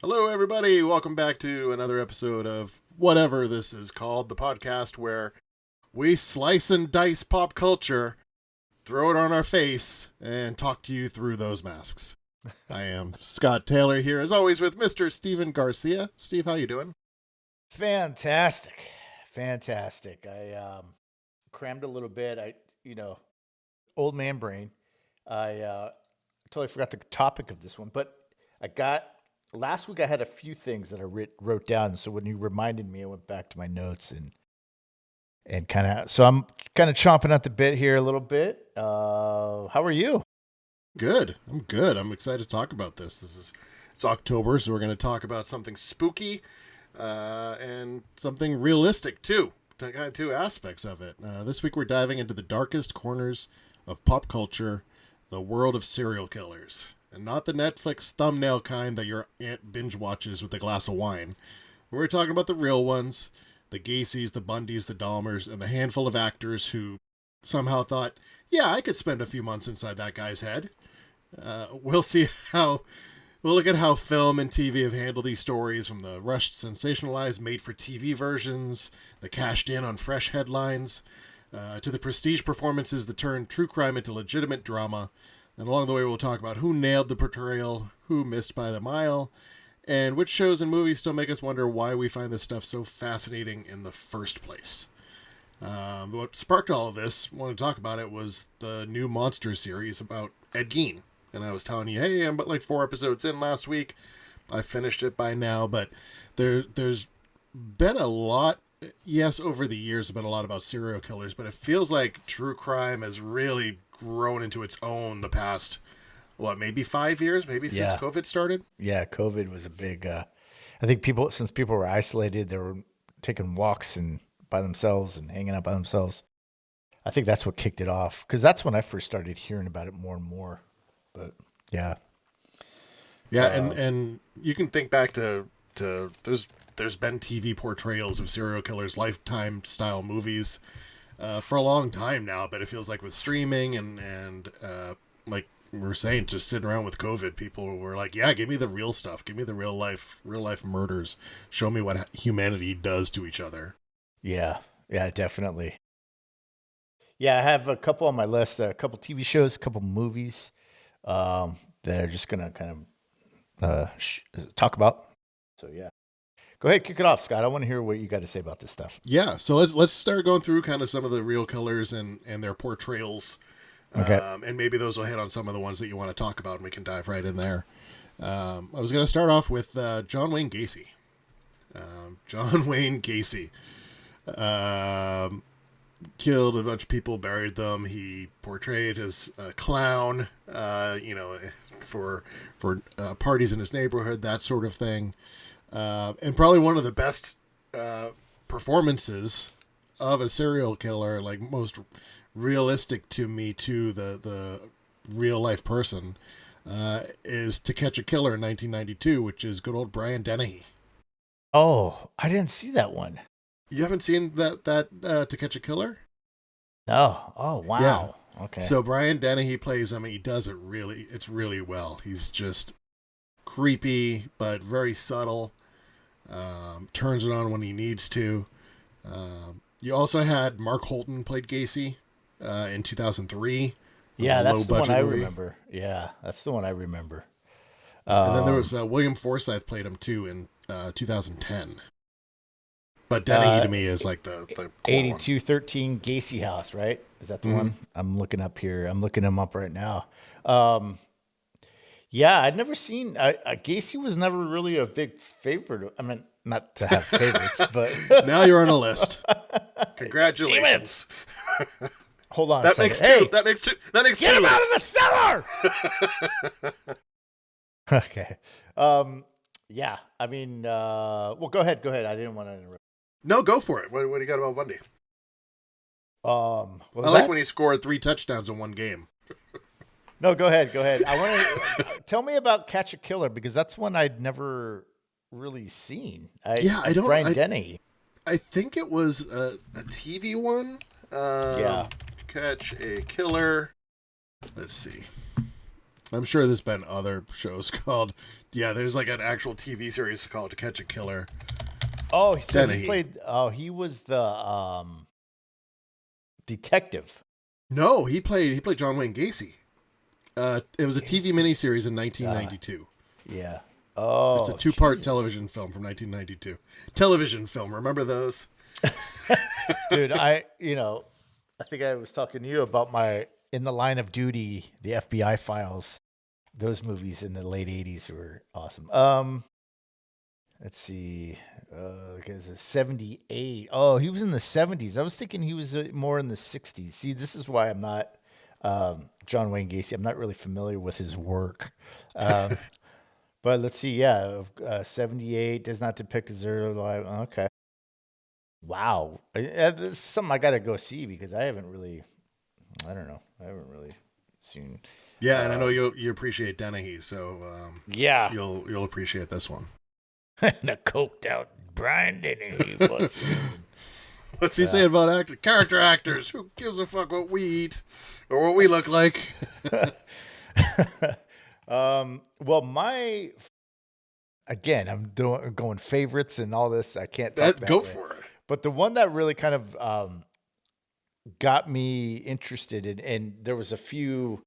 Hello, everybody. Welcome back to another episode of whatever this is called, the podcast where we slice and dice pop culture, throw it on our face, and talk to you through those masks. I am Scott Taylor here, as always, with Mr. Steven Garcia. Steve, how you doing? Fantastic. I crammed a little bit. Old man brain. I totally forgot the topic of this one, but last week I had a few things that I wrote down. So when you reminded me, I went back to my notes and so I'm kind of chomping at the bit here a little bit. How are you? Good. I'm good. I'm excited to talk about this. It's October, so we're going to talk about something spooky and something realistic too. Kind of two aspects of it. This week we're diving into the darkest corners of pop culture, the world of serial killers. And not the Netflix thumbnail kind that your aunt binge watches with a glass of wine. We're talking about the real ones, the Gacys, the Bundys, the Dahmers, and the handful of actors who somehow thought, yeah, I could spend a few months inside that guy's head. We'll look at how film and TV have handled these stories, from the rushed, sensationalized, made-for-TV versions, the cashed in on fresh headlines, to the prestige performances that turn true crime into legitimate drama. And along the way, we'll talk about who nailed the portrayal, who missed by the mile, and which shows and movies still make us wonder why we find this stuff so fascinating in the first place. What sparked all of this, wanted to talk about it, was the new Monster series about Ed Gein. And I was telling you, hey, I'm about like 4 episodes in last week. I finished it by now, but there's been a lot. Yes, over the years, there's been a lot about serial killers, but it feels like true crime has really grown into its own the past, maybe 5 years, maybe since COVID started? Yeah, COVID was a big, I think since people were isolated, they were taking walks and by themselves and hanging out by themselves. I think that's what kicked it off, because that's when I first started hearing about it more and more. But yeah. Yeah, and you can think back to there's been TV portrayals of serial killers, Lifetime style movies, for a long time now. But it feels like with streaming and like we were saying, just sitting around with COVID, people were like, "Yeah, give me the real stuff. Give me the real life murders. Show me what humanity does to each other." Yeah, definitely. Yeah, I have a couple on my list. A couple TV shows, a couple movies that are just gonna kind of talk about. So yeah. Go ahead, kick it off, Scott. I want to hear what you got to say about this stuff. Yeah, so let's start going through kind of some of the real killers and their portrayals. Okay. And maybe those will hit on some of the ones that you want to talk about, and we can dive right in there. I was going to start off with John Wayne Gacy. John Wayne Gacy killed a bunch of people, buried them. He portrayed as a clown, for parties in his neighborhood, that sort of thing. And probably one of the best performances of a serial killer, like most realistic to me, to the real life person, is To Catch a Killer in 1992, which is good old Brian Dennehy. Oh, I didn't see that one. You haven't seen that To Catch a Killer? No. Oh, wow. Yeah. Okay. So Brian Dennehy plays him, and he does it's really well. He's just creepy, but very subtle. Turns it on when he needs to. You also had Mark Holton played Gacy in 2003. Yeah, that's the one I remember. Yeah, that's the one I remember. And then there was William Forsythe played him too in 2010. But Dennehy to me is like the 8213 Gacy House, right? Is that the one? I'm looking up here. I'm looking him up right now. Yeah, I'd never seen. Gacy was never really a big favorite. I mean, not to have favorites, but now you're on a list. Congratulations. Hold on. That makes two. Hey, that makes two. That makes get two. Get him out of the cellar. Okay. Yeah. I mean, well, go ahead. I didn't want to interrupt. No, go for it. What do you got about Bundy? I like when he scored 3 touchdowns in one game. No, go ahead. I want to tell me about Catch a Killer, because that's one I'd never really seen. I don't. Brian Denny. I think it was a TV one. Yeah. Catch a Killer. Let's see. I'm sure there's been other shows called, yeah, there's like an actual TV series called To Catch a Killer. Oh, so he Dennehy. played. Oh, he was the detective. No, he played John Wayne Gacy. It was a TV miniseries in 1992. Yeah. It's a Oh, two-part Jesus. television film from 1992. Television film, remember those? Dude, I think I was talking to you about my In the Line of Duty, the FBI files. Those movies in the late 80s were awesome. Let's see. Because 78. Oh, he was in the 70s. I was thinking he was more in the 60s. See, this is why I'm not John Wayne Gacy. I'm not really familiar with his work. But let's see. Yeah, 78 does not depict his early life. Okay. Wow. This is something I got to go see because I don't know. I haven't really seen. Yeah, and I know you appreciate Dennehy, so Yeah. you'll appreciate this one. And a coked out Brian Denny. What's he saying about character actors? Who gives a fuck what we eat or what we look like? Well, I'm going favorites and all this. I can't talk that Go way. for it. But the one that really kind of got me interested in, and there was a few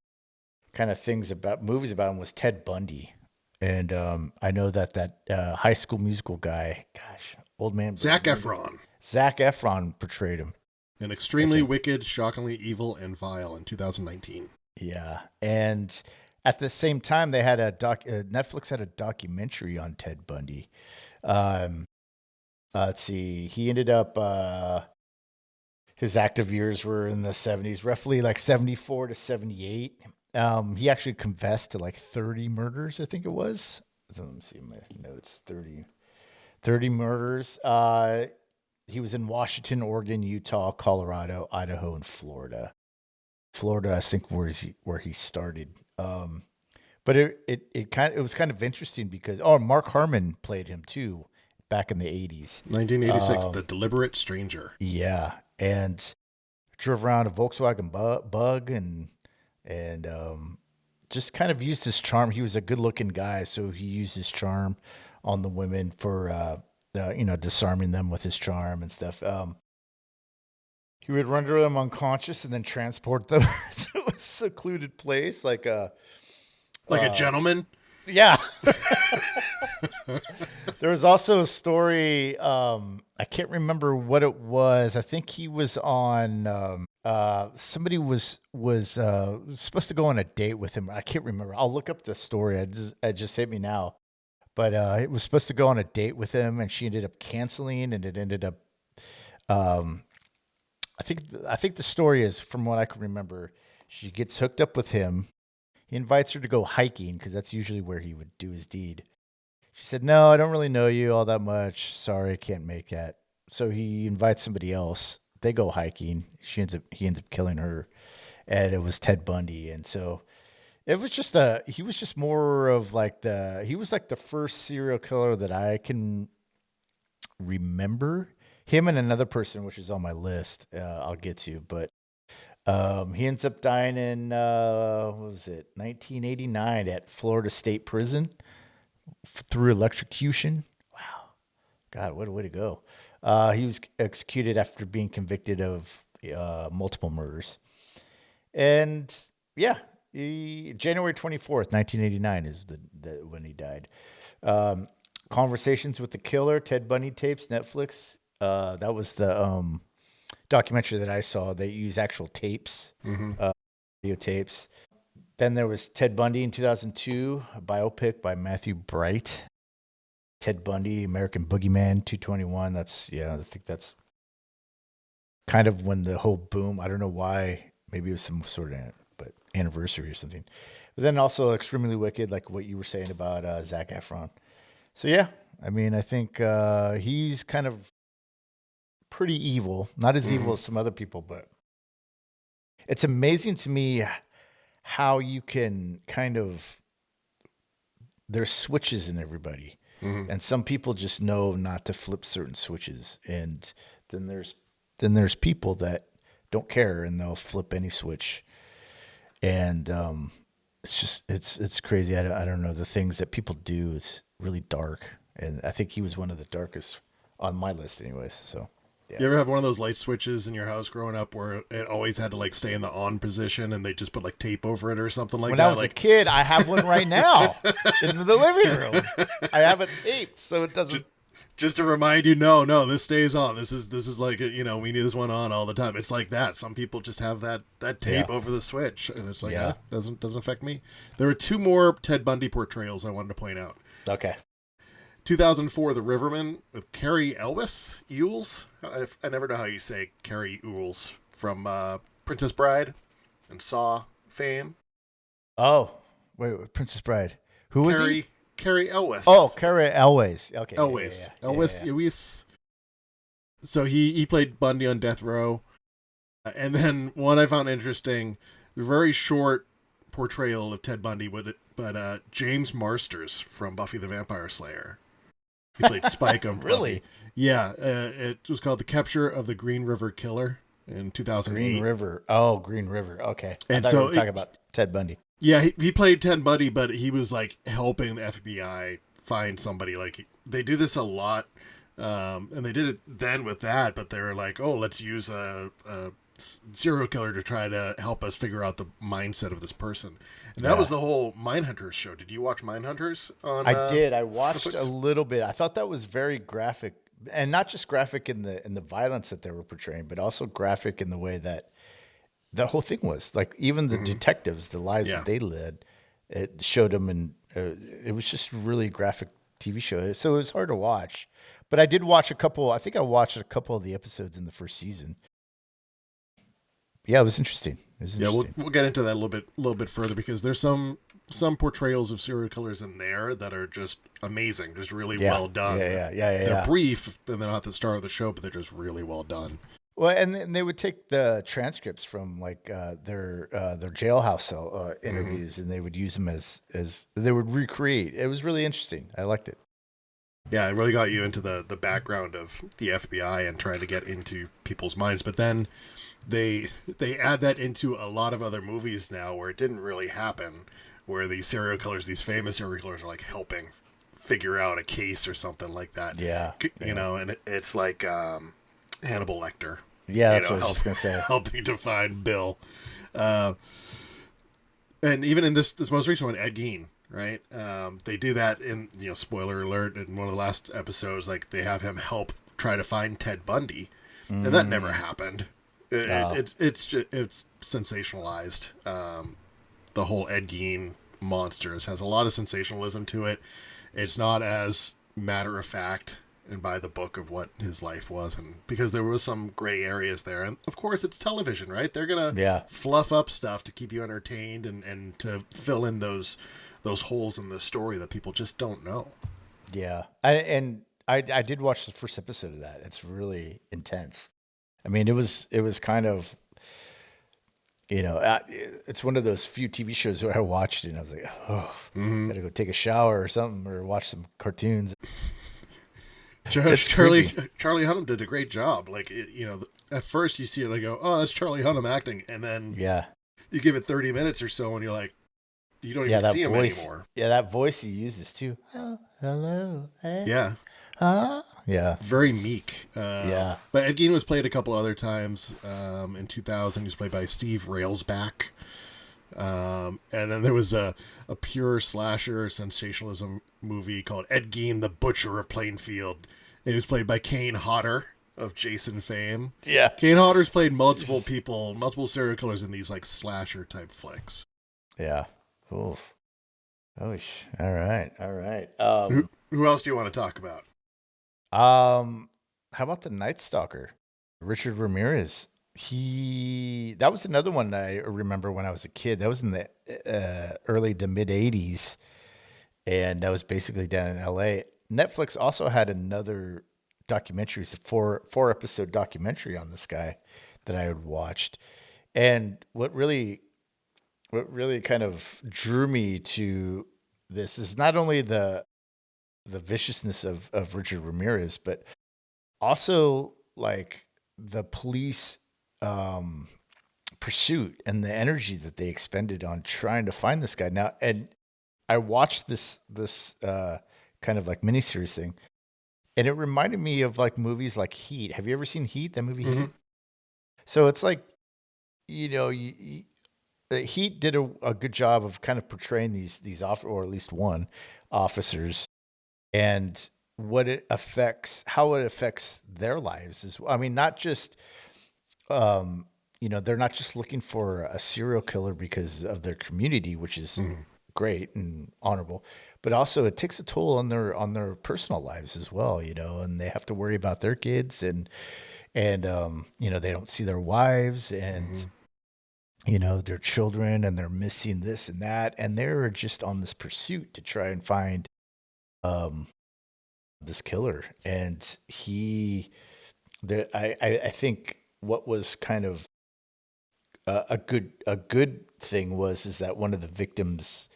kind of things about movies about him, was Ted Bundy. And I know that High School Musical guy, gosh, old man. Zac Efron. Zac Efron portrayed him. An extremely wicked, shockingly evil, and vile in 2019. Yeah. And at the same time, they had Netflix had a documentary on Ted Bundy. Let's see. He ended up, his active years were in the 70s, roughly like 74 to 78. He actually confessed to like 30 murders, I think it was. Let me see my notes. 30 murders. He was in Washington, Oregon, Utah, Colorado, Idaho, and Florida. Florida, I think, where he started. But it was kind of interesting because Mark Harmon played him too back in the 80s. 1986, The Deliberate Stranger. Yeah, and drove around a Volkswagen Bug and just kind of used his charm. He was a good-looking guy, so he used his charm on the women for disarming them with his charm and stuff. He would render them unconscious and then transport them to a secluded place, like a gentleman. Yeah. There was also a story. I can't remember what it was. I think he was on. Somebody was supposed to go on a date with him. I can't remember. I'll look up the story. It just hit me now. But it was supposed to go on a date with him, and she ended up canceling, and it ended up. I think the story is, from what I can remember, she gets hooked up with him. He invites her to go hiking because that's usually where he would do his deed. She said, "No, I don't really know you all that much. Sorry, I can't make that." So he invites somebody else. They go hiking. He ends up killing her, and it was Ted Bundy. And so it was just he was just more of like he was like the first serial killer that I can remember. Him and another person, which is on my list, I'll get to, but he ends up dying in, 1989 at Florida State Prison through electrocution. Wow. God, what a way to go. He was executed after being convicted of multiple murders. And yeah, January 24th, 1989 is when he died. Conversations with the Killer, Ted Bundy tapes, Netflix. That was the documentary that I saw. They use actual tapes, video tapes. Then there was Ted Bundy in 2002, a biopic by Matthew Bright. Ted Bundy, American Boogeyman, 221. I think that's kind of when the whole boom. I don't know why. Maybe it was some sort of anniversary or something. But then also Extremely Wicked, like what you were saying about Zac Efron. So yeah, I mean, I think he's kind of pretty evil. Not as evil as some other people, but it's amazing to me how you can kind of, there's switches in everybody. And some people just know not to flip certain switches. And then there's people that don't care and they'll flip any switch. And it's crazy. I don't know, the things that people do is really dark, and I think he was one of the darkest on my list, anyways. So yeah. You ever have one of those light switches in your house growing up where it always had to like stay in the on position and they just put like tape over it or something like When that? I was a kid, I have one right now in the living room. I have it taped so it doesn't. Just to remind you, no, this stays on. This is like, we need this one on all the time. It's like that. Some people just have that tape over the switch, and it's like, doesn't affect me. There are two more Ted Bundy portrayals I wanted to point out. Okay. 2004, The Riverman with Carrie Elwes. I never know how you say Carrie Elwes from Princess Bride and Saw fame. Oh, wait, Princess Bride. Who was he? Carrie Elwes. Oh, Carrie Elwes. Okay. Elwes. Yeah. Elwes. So he played Bundy on Death Row. And then one I found interesting, very short portrayal of Ted Bundy, but James Marsters from Buffy the Vampire Slayer. He played Spike on Buffy. Really? Yeah. It was called The Capture of the Green River Killer in 2008. Green River. Oh, Green River. Okay. And I thought so you were talking about Ted Bundy. Yeah, he played Ted Bundy, but he was like helping the FBI find somebody. Like they do this a lot, and they did it then with that. But they were like, "Oh, let's use a serial killer to try to help us figure out the mindset of this person." And that was the whole Mindhunters show. Did you watch Mindhunters? I did. I watched a little bit. I thought that was very graphic, and not just graphic in the violence that they were portraying, but also graphic in the way that the whole thing was. Like even the detectives, the lives that they led, it showed them, and it was just really graphic TV show. So it was hard to watch, but I did watch a couple. I think I watched a couple of the episodes in the first season. Yeah, it was interesting. Yeah, we'll get into that a little bit further, because there's some portrayals of serial killers in there that are just amazing, just really well done. They're brief, and they're not the star of the show, but they're just really well done. Well, and they would take the transcripts from like their jailhouse cell interviews, and they would use them as they would recreate. It was really interesting. I liked it. Yeah, it really got you into the background of the FBI and trying to get into people's minds. But then they add that into a lot of other movies now where it didn't really happen, where these serial killers, these famous serial killers, are like helping figure out a case or something like that. Yeah. You know, and it's like Hannibal Lecter. Yeah, that's what I was going to say. Helping to find Bill. And even in this most recent one, Ed Gein, right? They do that in, spoiler alert, in one of the last episodes, like they have him help try to find Ted Bundy. And that never happened. It's sensationalized. The whole Ed Gein monsters has a lot of sensationalism to it. It's not as matter of fact and by the book of what his life was, and because there was some gray areas there. And of course it's television, right? They're gonna fluff up stuff to keep you entertained and to fill in those holes in the story that people just don't know. Yeah. I did watch the first episode of that. It's really intense. I mean, it was kind of, it's one of those few TV shows where I watched it and I was like, gotta go take a shower or something, or watch some cartoons. Charlie Hunnam did a great job. Like, at first you see it and I go, oh, that's Charlie Hunnam acting. And then you give it 30 minutes or so and you're like, you don't even see him anymore. Yeah, that voice he uses too. Oh, hello. Hey. Yeah. Yeah. Very meek. But Ed Gein was played a couple other times. In 2000, he was played by Steve Railsback. And then there was a pure slasher sensationalism movie called Ed Gein, the Butcher of Plainfield. And he was played by Kane Hodder of Jason fame. Yeah. Kane Hodder's played multiple serial killers in these like slasher type flicks. Yeah. Oof. Oh, all right. Who else do you want to talk about? How about the Night Stalker, Richard Ramirez? That was another one I remember when I was a kid. That was in the early to mid 80s, and that was basically down in LA. Netflix also had another documentary, it's a four episode documentary on this guy that I had watched. And what really kind of drew me to this is not only the viciousness of Richard Ramirez, but also like the police pursuit and the energy that they expended on trying to find this guy. Now, and I watched this kind of like miniseries thing, and it reminded me of like movies like Heat. Have you ever seen Heat? That movie Heat. So it's like, you know, Heat did a good job of kind of portraying these or at least one officers, and how it affects their lives is. I mean, not just they're not just looking for a serial killer because of their community, which is great and honorable, but also it takes a toll on their personal lives as well, you know, and they have to worry about their kids and they don't see their wives and their children, and they're missing this and that, and they're just on this pursuit to try and find this killer. And I think what was kind of a good thing is that one of the victims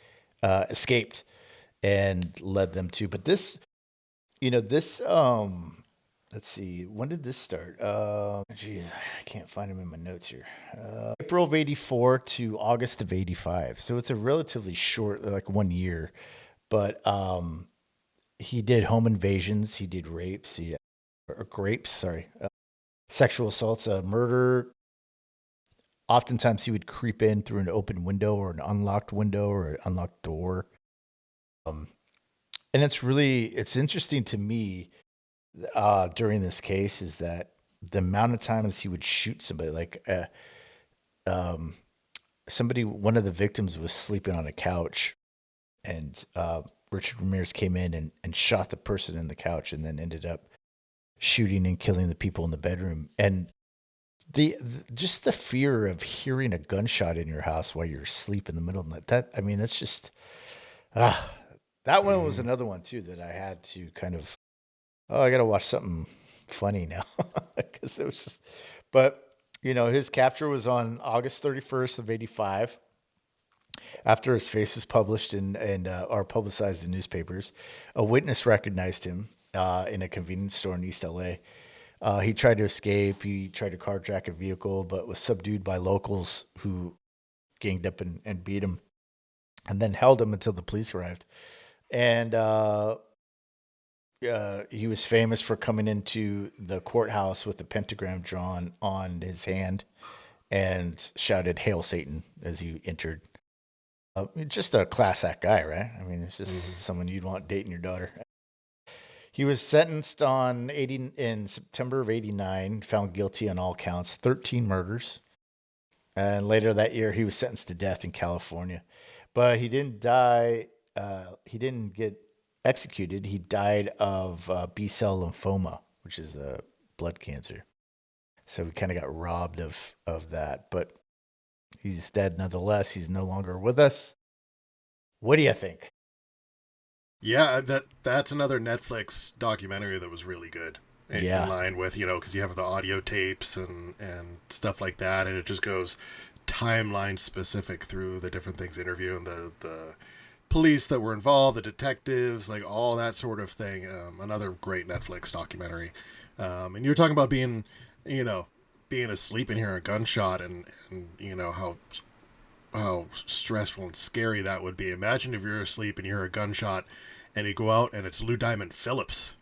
escaped and led them to. But this, let's see, when did this start? Geez, I can't find him in my notes here. April of '84 to August of '85. So it's a relatively short, like 1 year. But he did home invasions, he did rapes, sexual assaults, murder. Oftentimes he would creep in through an open window or an unlocked window or an unlocked door. And it's interesting to me during this case is that the amount of times he would shoot somebody, like one of the victims was sleeping on a couch, and Richard Ramirez came in and shot the person in the couch, and then ended up shooting and killing the people in the bedroom. And just the fear of hearing a gunshot in your house while you're asleep in the middle of the night. That's just that one was another one too that I had to kind of, I got to watch something funny now because it was just. But his capture was on August 31st of '85. After his face was published and or publicized in newspapers, a witness recognized him in a convenience store in East LA. He tried to escape. He tried to carjack a vehicle, but was subdued by locals who ganged up and beat him, and then held him until the police arrived. And he was famous for coming into the courthouse with a pentagram drawn on his hand and shouted "Hail Satan" as he entered. Just a class act guy, right? I mean, it's just someone you'd want dating your daughter. He was sentenced in September of '89, found guilty on all counts, 13 murders. And later that year, he was sentenced to death in California. But he didn't die. He didn't get executed. He died of B-cell lymphoma, which is a blood cancer. So we kind of got robbed of that. But he's dead nonetheless. He's no longer with us. What do you think? Yeah, that's another Netflix documentary that was really good. In line with, because you have the audio tapes and stuff like that, and it just goes timeline specific through the different things, interviewing the police that were involved, the detectives, like all that sort of thing. Another great Netflix documentary. And you're talking about being asleep and hearing a gunshot, and how stressful and scary that would be. Imagine if you're asleep and you hear a gunshot and you go out and it's Lou Diamond Phillips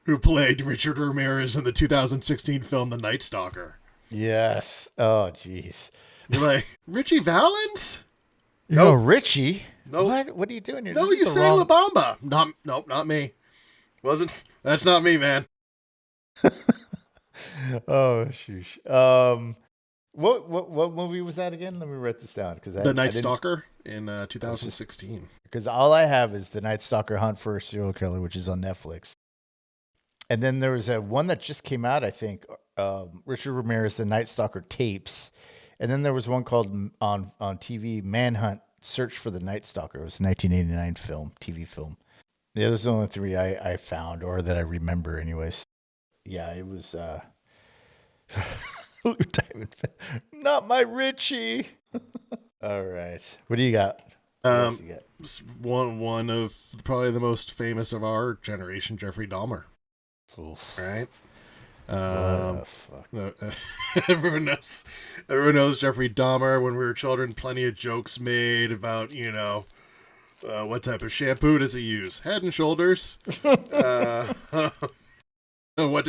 who played Richard Ramirez in the 2016 film The Night Stalker. Yes. Oh, jeez. You're like, Richie Valens? No, Richie? No. What are you doing here? No, you sang La Bamba. Nope, not me. That's not me, man. Oh, sheesh. What movie was that again? Let me write this down. The Night Stalker in 2016. Because all I have is The Night Stalker Hunt for a Serial Killer, which is on Netflix. And then there was one that just came out, I think, Richard Ramirez, The Night Stalker Tapes. And then there was one called on TV, Manhunt, Search for the Night Stalker. It was a 1989 film, TV film. Yeah, those are the only three I found, or that I remember anyways. Yeah, it was not my Richie. All right. What do you got? One of probably the most famous of our generation, Jeffrey Dahmer. Oof. Right? What the fuck? Everyone knows Jeffrey Dahmer. When we were children, plenty of jokes made about, what type of shampoo does he use? Head and Shoulders. What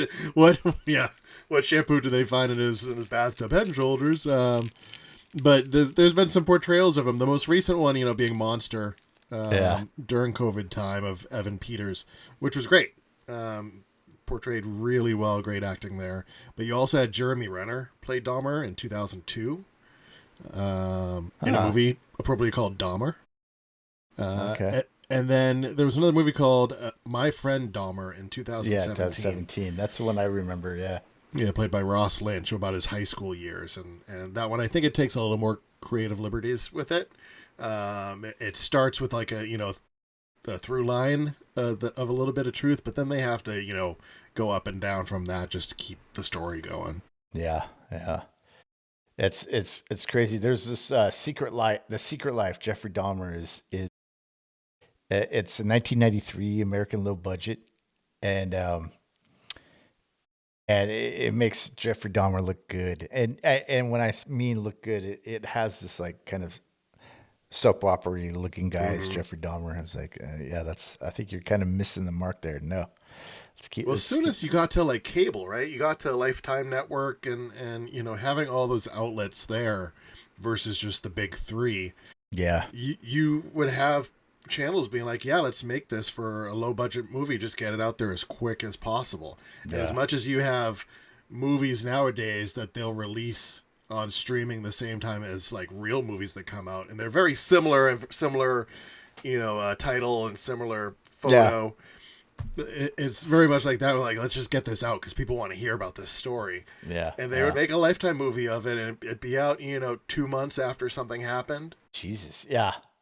shampoo do they find in his bathtub? Head and Shoulders. But there's been some portrayals of him. The most recent one, being Monster, during COVID time, of Evan Peters, which was great. Portrayed really well, great acting there. But you also had Jeremy Renner play Dahmer in 2002, in a movie appropriately called Dahmer. Okay. And then there was another movie called My Friend Dahmer in 2017. Yeah, 2017. That's the one I remember, yeah. Yeah, played by Ross Lynch, about his high school years. And that one, I think it takes a little more creative liberties with it. It starts with like a through line of a little bit of truth, but then they have to, go up and down from that just to keep the story going. Yeah. It's crazy. There's this Secret Life. The Secret Life, Jeffrey Dahmer is it's a 1993 American low budget, and it makes Jeffrey Dahmer look good. And when I mean look good, it has this like kind of soap opera looking guy as Jeffrey Dahmer. I was like, I think you're kind of missing the mark there. No, let's keep. Well, as soon as you got to like cable, right? You got to Lifetime Network and having all those outlets there versus just the big three. Yeah, you would have channels being like, yeah, let's make this for a low budget movie, just get it out there as quick as possible. And as much as you have movies nowadays that they'll release on streaming the same time as like real movies that come out, and they're very similar title and similar photo. It's very much like that. Like, let's just get this out because people want to hear about this story. And they would make a Lifetime movie of it, and it'd be out 2 months after something happened. Jesus.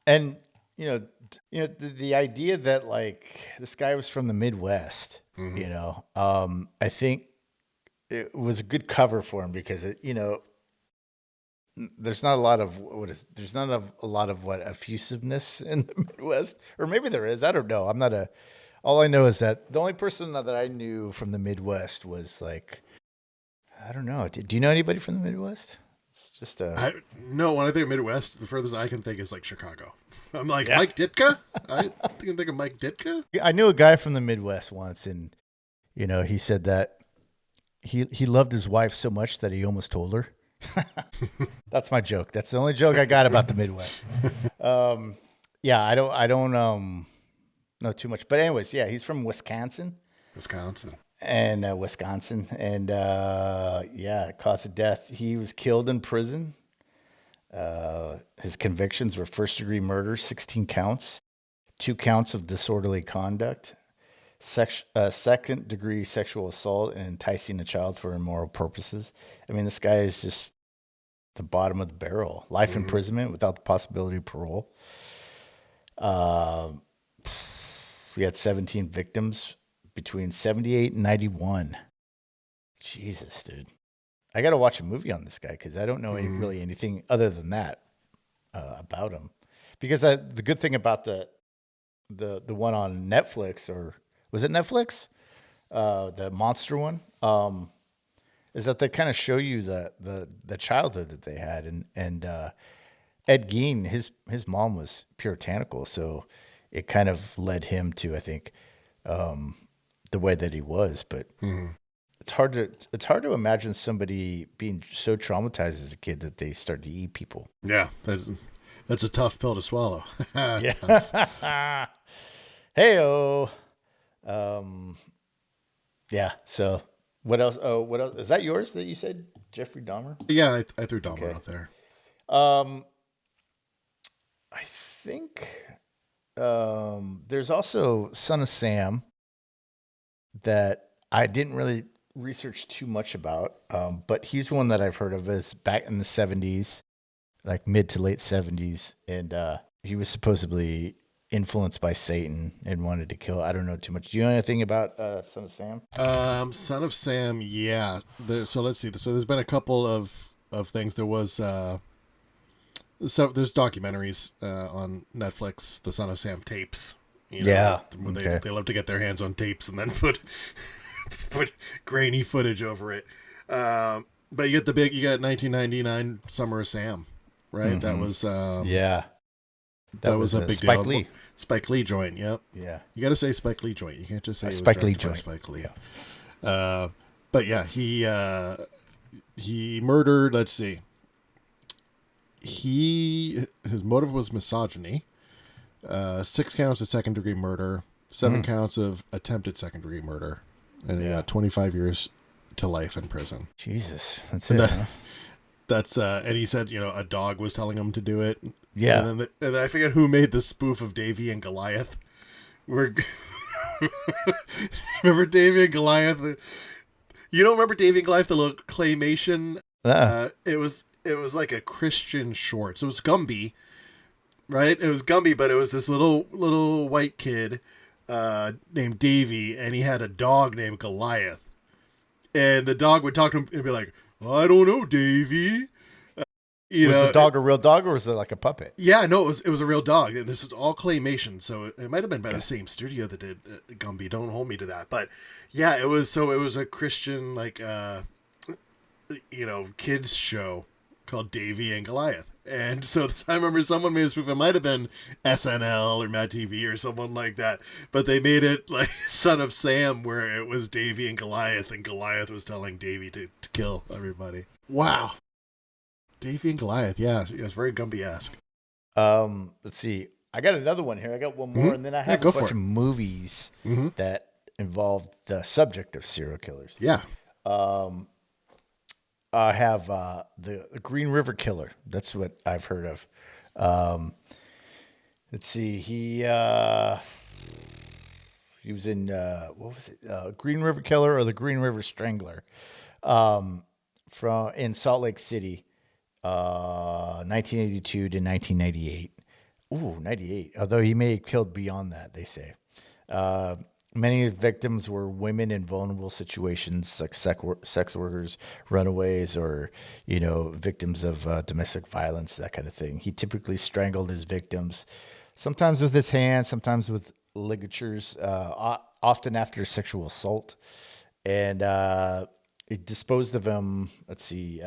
And the idea that like this guy was from the Midwest, I think it was a good cover for him because there's not a lot of effusiveness in the Midwest, or maybe there is. I don't know. All I know is that the only person that I knew from the Midwest was like, I don't know. Do you know anybody from the Midwest? It's just no. When I think of Midwest, the furthest I can think is like Chicago. I'm like, Mike Ditka. I can think of Mike Ditka. I knew a guy from the Midwest once, and he said that he loved his wife so much that he almost told her. That's my joke. That's the only joke I got about the Midwest. I don't know too much, but anyways, he's from Wisconsin. And cause of death, he was killed in prison. His convictions were first-degree murder, 16 counts, 2 counts of disorderly conduct, second-degree sexual assault, and enticing a child for immoral purposes. I mean, this guy is just the bottom of the barrel. Life imprisonment without the possibility of parole. We had 17 victims between 78 and 91. Jesus, dude. I got to watch a movie on this guy because I don't know really anything other than that about him. Because the good thing about the one on Netflix, or was it Netflix? The monster one, is that they kind of show you the childhood that they had, and Ed Gein, his mom was puritanical, so it kind of led him to, I think, the way that he was. But it's hard to imagine somebody being so traumatized as a kid that they start to eat people. Yeah, that's a tough pill to swallow. Yeah. Hey-o. So what else? Oh, what else? Is that yours that you said, Jeffrey Dahmer? Yeah, I threw Dahmer out there. I think there's also Son of Sam that I didn't really research too much about, but he's one that I've heard of as back in the 70s, like mid to late 70s, and he was supposedly influenced by Satan and wanted to kill. I don't know too much. Do you know anything about Son of Sam? Son of Sam, yeah. So let's see. So there's been a couple of things. There was there's documentaries on Netflix, the Son of Sam tapes. They love to get their hands on tapes and then put grainy footage over it. But you got 1999 Summer of Sam, right? Mm-hmm. That was yeah. That was a big Spike deal. Lee. Spike Lee joint, yep. Yeah. You got to say Spike Lee joint. You can't just say it was Spike Lee directed by joint. Spike Lee. Yeah. But yeah, he murdered. Let's see. His motive was misogyny. 6 counts of second-degree murder. 7 counts of attempted second-degree murder, and he got 25 years to life in prison. Jesus, that's and it. Huh? That's and he said, a dog was telling him to do it. Yeah. And then I forget who made the spoof of Davy and Goliath. Where remember Davy and Goliath? You don't remember Davy and Goliath, the little claymation? It was like a Christian short. So it was Gumby, right? It was Gumby, but it was this little white kid named Davy, and he had a dog named Goliath. And the dog would talk to him and be like, I don't know, Davy. Was the dog a real dog, or was it like a puppet? Yeah, no, it was a real dog, and this was all claymation, so it might have been by the same studio that did Gumby. Don't hold me to that, but yeah, it was a Christian kids show called Davy and Goliath, and so I remember someone made a spoof. It might have been SNL or Mad TV or someone like that, but they made it like Son of Sam, where it was Davy and Goliath was telling Davy to kill everybody. Wow. Davy and Goliath, yeah, it was very Gumby-esque. Let's see. I got another one here. I got one more, and then I have a bunch of movies that involve the subject of serial killers. Yeah. I have the Green River Killer. That's what I've heard of. Let's see. He was in what was it? Green River Killer or the Green River Strangler, in Salt Lake City. 1982 to 1998. Ooh, 98. Although he may have killed beyond that, they say. Many of the victims were women in vulnerable situations, like sex workers, runaways, or victims of domestic violence, that kind of thing. He typically strangled his victims, sometimes with his hands, sometimes with ligatures, often after sexual assault, and he disposed of him, let's see,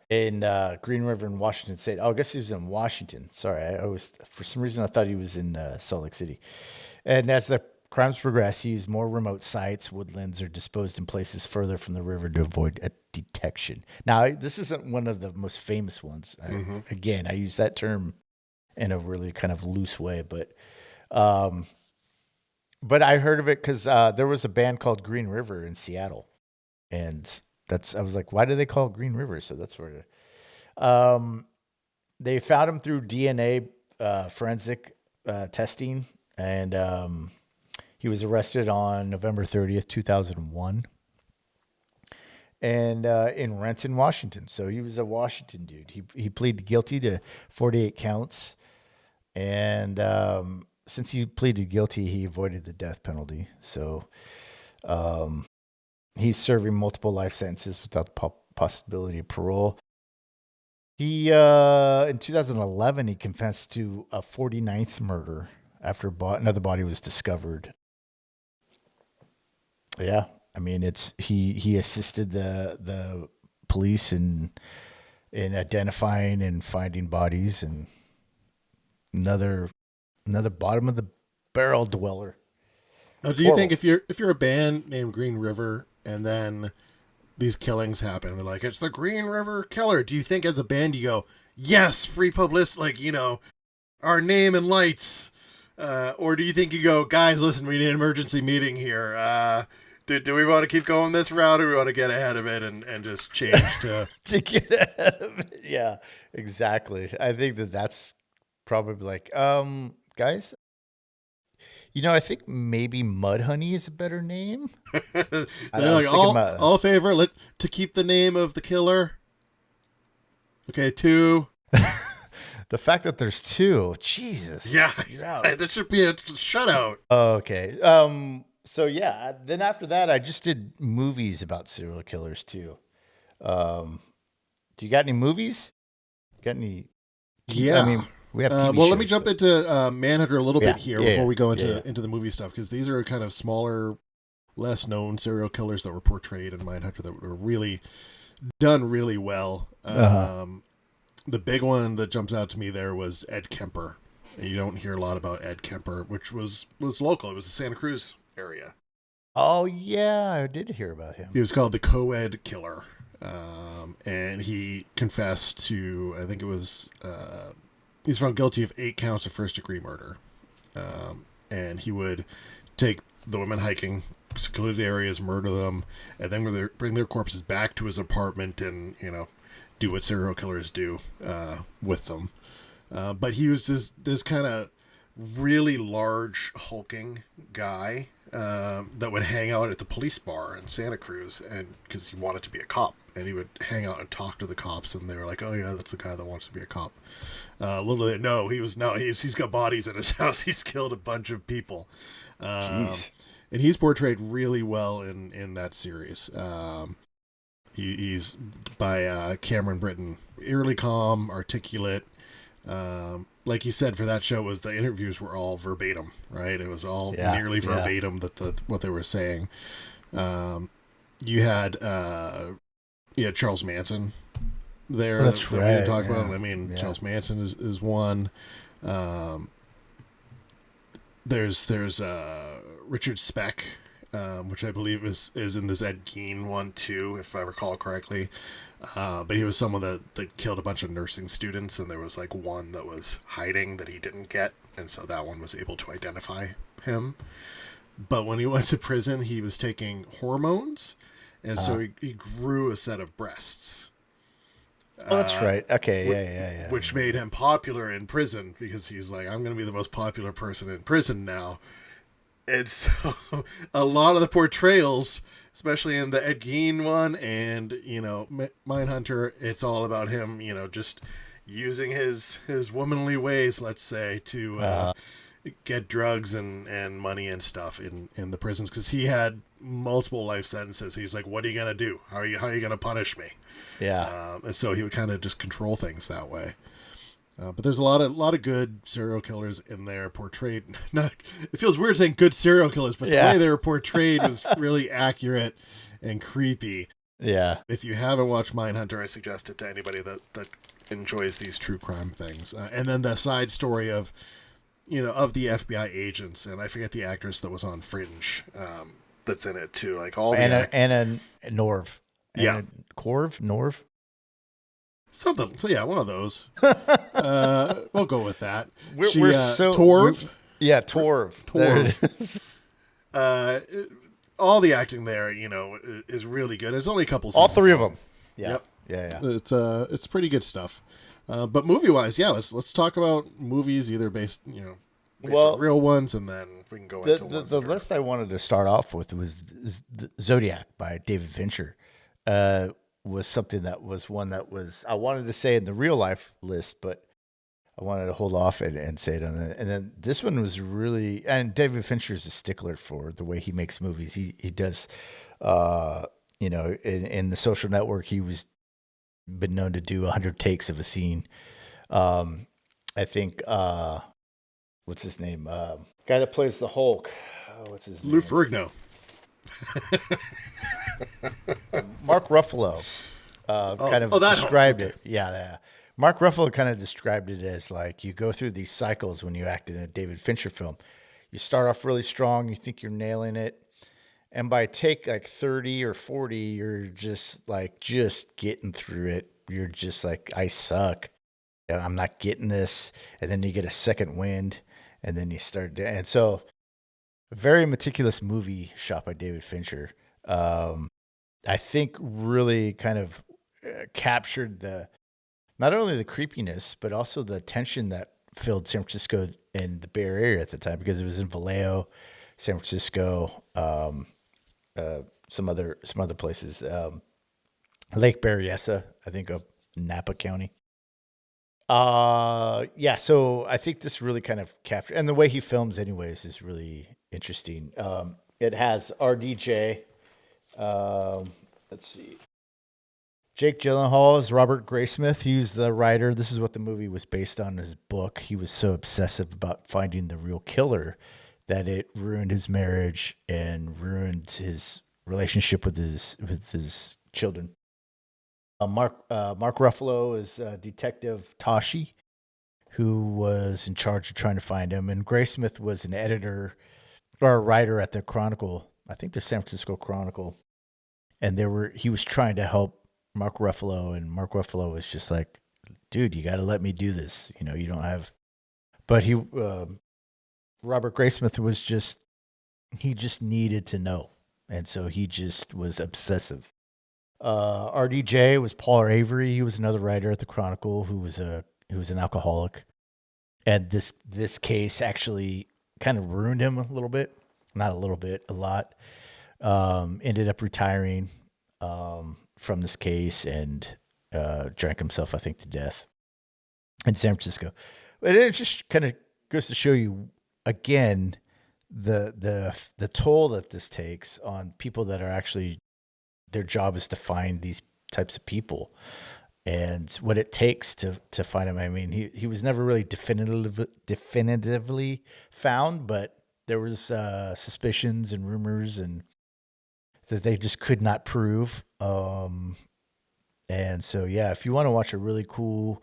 in Green River in Washington State. Oh, I guess he was in Washington. Sorry, I was, for some reason, I thought he was in Salt Lake City. And as the crimes progressed, he used more remote sites, woodlands, or disposed in places further from the river to avoid detection. Now, this isn't one of the most famous ones. Again, I use that term in a really kind of loose way, but I heard of it because there was a band called Green River in Seattle, and I was like, why do they call it Green River? So that's where they found him through DNA forensic testing, and he was arrested on November 30th, 2001, and in Renton, Washington. So he was a Washington dude. He pleaded guilty to 48 counts, and since he pleaded guilty, he avoided the death penalty. So he's serving multiple life sentences without the possibility of parole. He in 2011 he confessed to a 49th murder after another body was discovered. Yeah, I mean he assisted the police in identifying and finding bodies, and another bottom of the barrel dweller. Now, do you think if you're a band named Green River and then these killings happen, they're like, it's the Green River Killer, do you think as a band you go, yes, free publicity, our name and lights, or do you think you go, guys, listen, we need an emergency meeting here, do we want to keep going this route, or do we want to get ahead of it and just change to to get ahead of it? Yeah, exactly. I think that's probably like, guys, I think maybe Mudhoney is a better name. They're like, all favor to keep the name of the killer. Okay, 2. The fact that there's 2, Jesus. Yeah, that should be a shutout. Okay. So yeah, then after that, I just did movies about serial killers too. Do you got any movies? Got any? Yeah. I mean, we have TV well, shows, let me jump into Manhunter a little bit here before we go into the movie stuff, because these are kind of smaller less known serial killers that were portrayed in Mindhunter that were really done really well. The big one that jumps out to me there was Ed Kemper. And you don't hear a lot about Ed Kemper, which was local. It was the Santa Cruz area. Oh, yeah, I did hear about him. He was called the Co-Ed Killer. And he confessed to, I think it was, he's found guilty of 8 counts of first-degree murder. And he would take the women hiking, secluded areas, murder them, and then bring their corpses back to his apartment and, do what serial killers do with them. But he was this kind of really large, hulking guy that would hang out at the police bar in Santa Cruz, and because he wanted to be a cop, and he would hang out and talk to the cops, and they were like, "Oh yeah, that's the guy that wants to be a cop." Little did they know he's got bodies in his house. He's killed a bunch of people, and he's portrayed really well in that series. He's by Cameron Britton, eerily calm, articulate. Like you said, for that show, the interviews were all verbatim, right? It was all nearly verbatim what they were saying. You had Charles Manson there that we didn't talk about. I mean, Charles Manson is one. There's Richard Speck, which I believe is in this Ed Gein one too, if I recall correctly. But he was someone that killed a bunch of nursing students, and there was like one that was hiding that he didn't get, and so that one was able to identify him. But when he went to prison, he was taking hormones, and so he grew a set of breasts. Oh, that's right. Okay, yeah. Which made him popular in prison, because he's like, I'm going to be the most popular person in prison now. And so a lot of the portrayals, especially in the Ed Gein one and, Mindhunter, it's all about him, just using his womanly ways, let's say, to get drugs and money and stuff in the prisons, because he had multiple life sentences. He's like, what are you going to do? How are you going to punish me? Yeah. And so he would kind of just control things that way. But there's a lot of good serial killers in there portrayed. It feels weird saying good serial killers, but the way they were portrayed was really accurate and creepy. Yeah. If you haven't watched Mindhunter, I suggest it to anybody that enjoys these true crime things. And then the side story of the FBI agents, and I forget the actress that was on Fringe that's in it too. Like all Anna Norv. Anna Norv. Something. So yeah, one of those. We'll go with that. Torv. Torv. Torv. All the acting there, is really good. There's only a couple. All three of them. Yeah. Yep. Yeah. It's pretty good stuff. But movie wise, let's talk about movies either based on real ones, and then we can go into ones. The list I wanted to start off with was Zodiac by David Fincher. Was something that was one that was, I wanted to say in the real life list, but I wanted to hold off and say it on it. And then this one was really, and David Fincher is a stickler for the way he makes movies. He does, in The Social Network, he was been known to do 100 takes of a scene. I think, what's his name? Guy that plays the Hulk. What's his name? Lou Ferrigno. Mark Ruffalo described it. Yeah. Mark Ruffalo kind of described it as like you go through these cycles when you act in a David Fincher film. You start off really strong, you think you're nailing it, and by take like 30 or 40, you're just getting through it. You're just like, I suck. I'm not getting this. And then you get a second wind, and then you start. And so, a very meticulous movie shot by David Fincher. I think really kind of captured not only the creepiness, but also the tension that filled San Francisco and the Bay Area at the time, because it was in Vallejo, San Francisco, some other places, Lake Berryessa, I think, of Napa County. So I think this really kind of captured, and the way he films anyways is really interesting. It has RDJ. Let's see. Jake Gyllenhaal is Robert Graysmith. He's the writer. This is what the movie was based on, his book. He was so obsessive about finding the real killer that it ruined his marriage and ruined his relationship with his children. Mark Ruffalo is Detective Tashi, who was in charge of trying to find him, and Graysmith was an editor or a writer at the Chronicle. I think the San Francisco Chronicle, and he was trying to help Mark Ruffalo, and Mark Ruffalo was just like, "Dude, you got to let me do this. You don't have." But Robert Graysmith he just needed to know, and so he just was obsessive. RDJ was Paul Avery. He was another writer at the Chronicle who was an alcoholic, and this case actually kind of ruined him a little bit. Not a little bit, a lot. Ended up retiring from this case and drank himself, I think, to death in San Francisco. But it just kind of goes to show you again the toll that this takes on people that are actually, their job is to find these types of people and what it takes to find him. I mean, he was never really definitively found, but there was suspicions and rumors and that they just could not prove. And so, yeah, if you want to watch a really cool,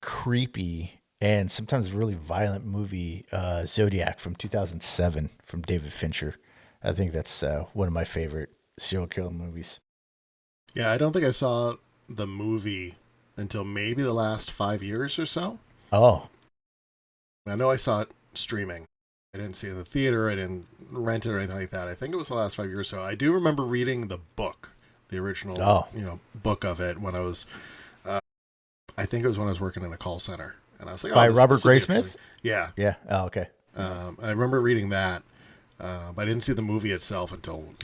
creepy, and sometimes really violent movie, Zodiac from 2007 from David Fincher. I think that's one of my favorite serial killer movies. Yeah, I don't think I saw the movie until maybe the last 5 years or so. Oh. I know I saw it streaming. I didn't see it in the theater. I didn't rent it or anything like that. I think it was the last 5 years or so. I do remember reading the book, the original book of it when I was, I think it was when I was working in a call center. And I was like, by Robert Graysmith? Yeah. Yeah. Oh, okay. I remember reading that, but I didn't see the movie itself until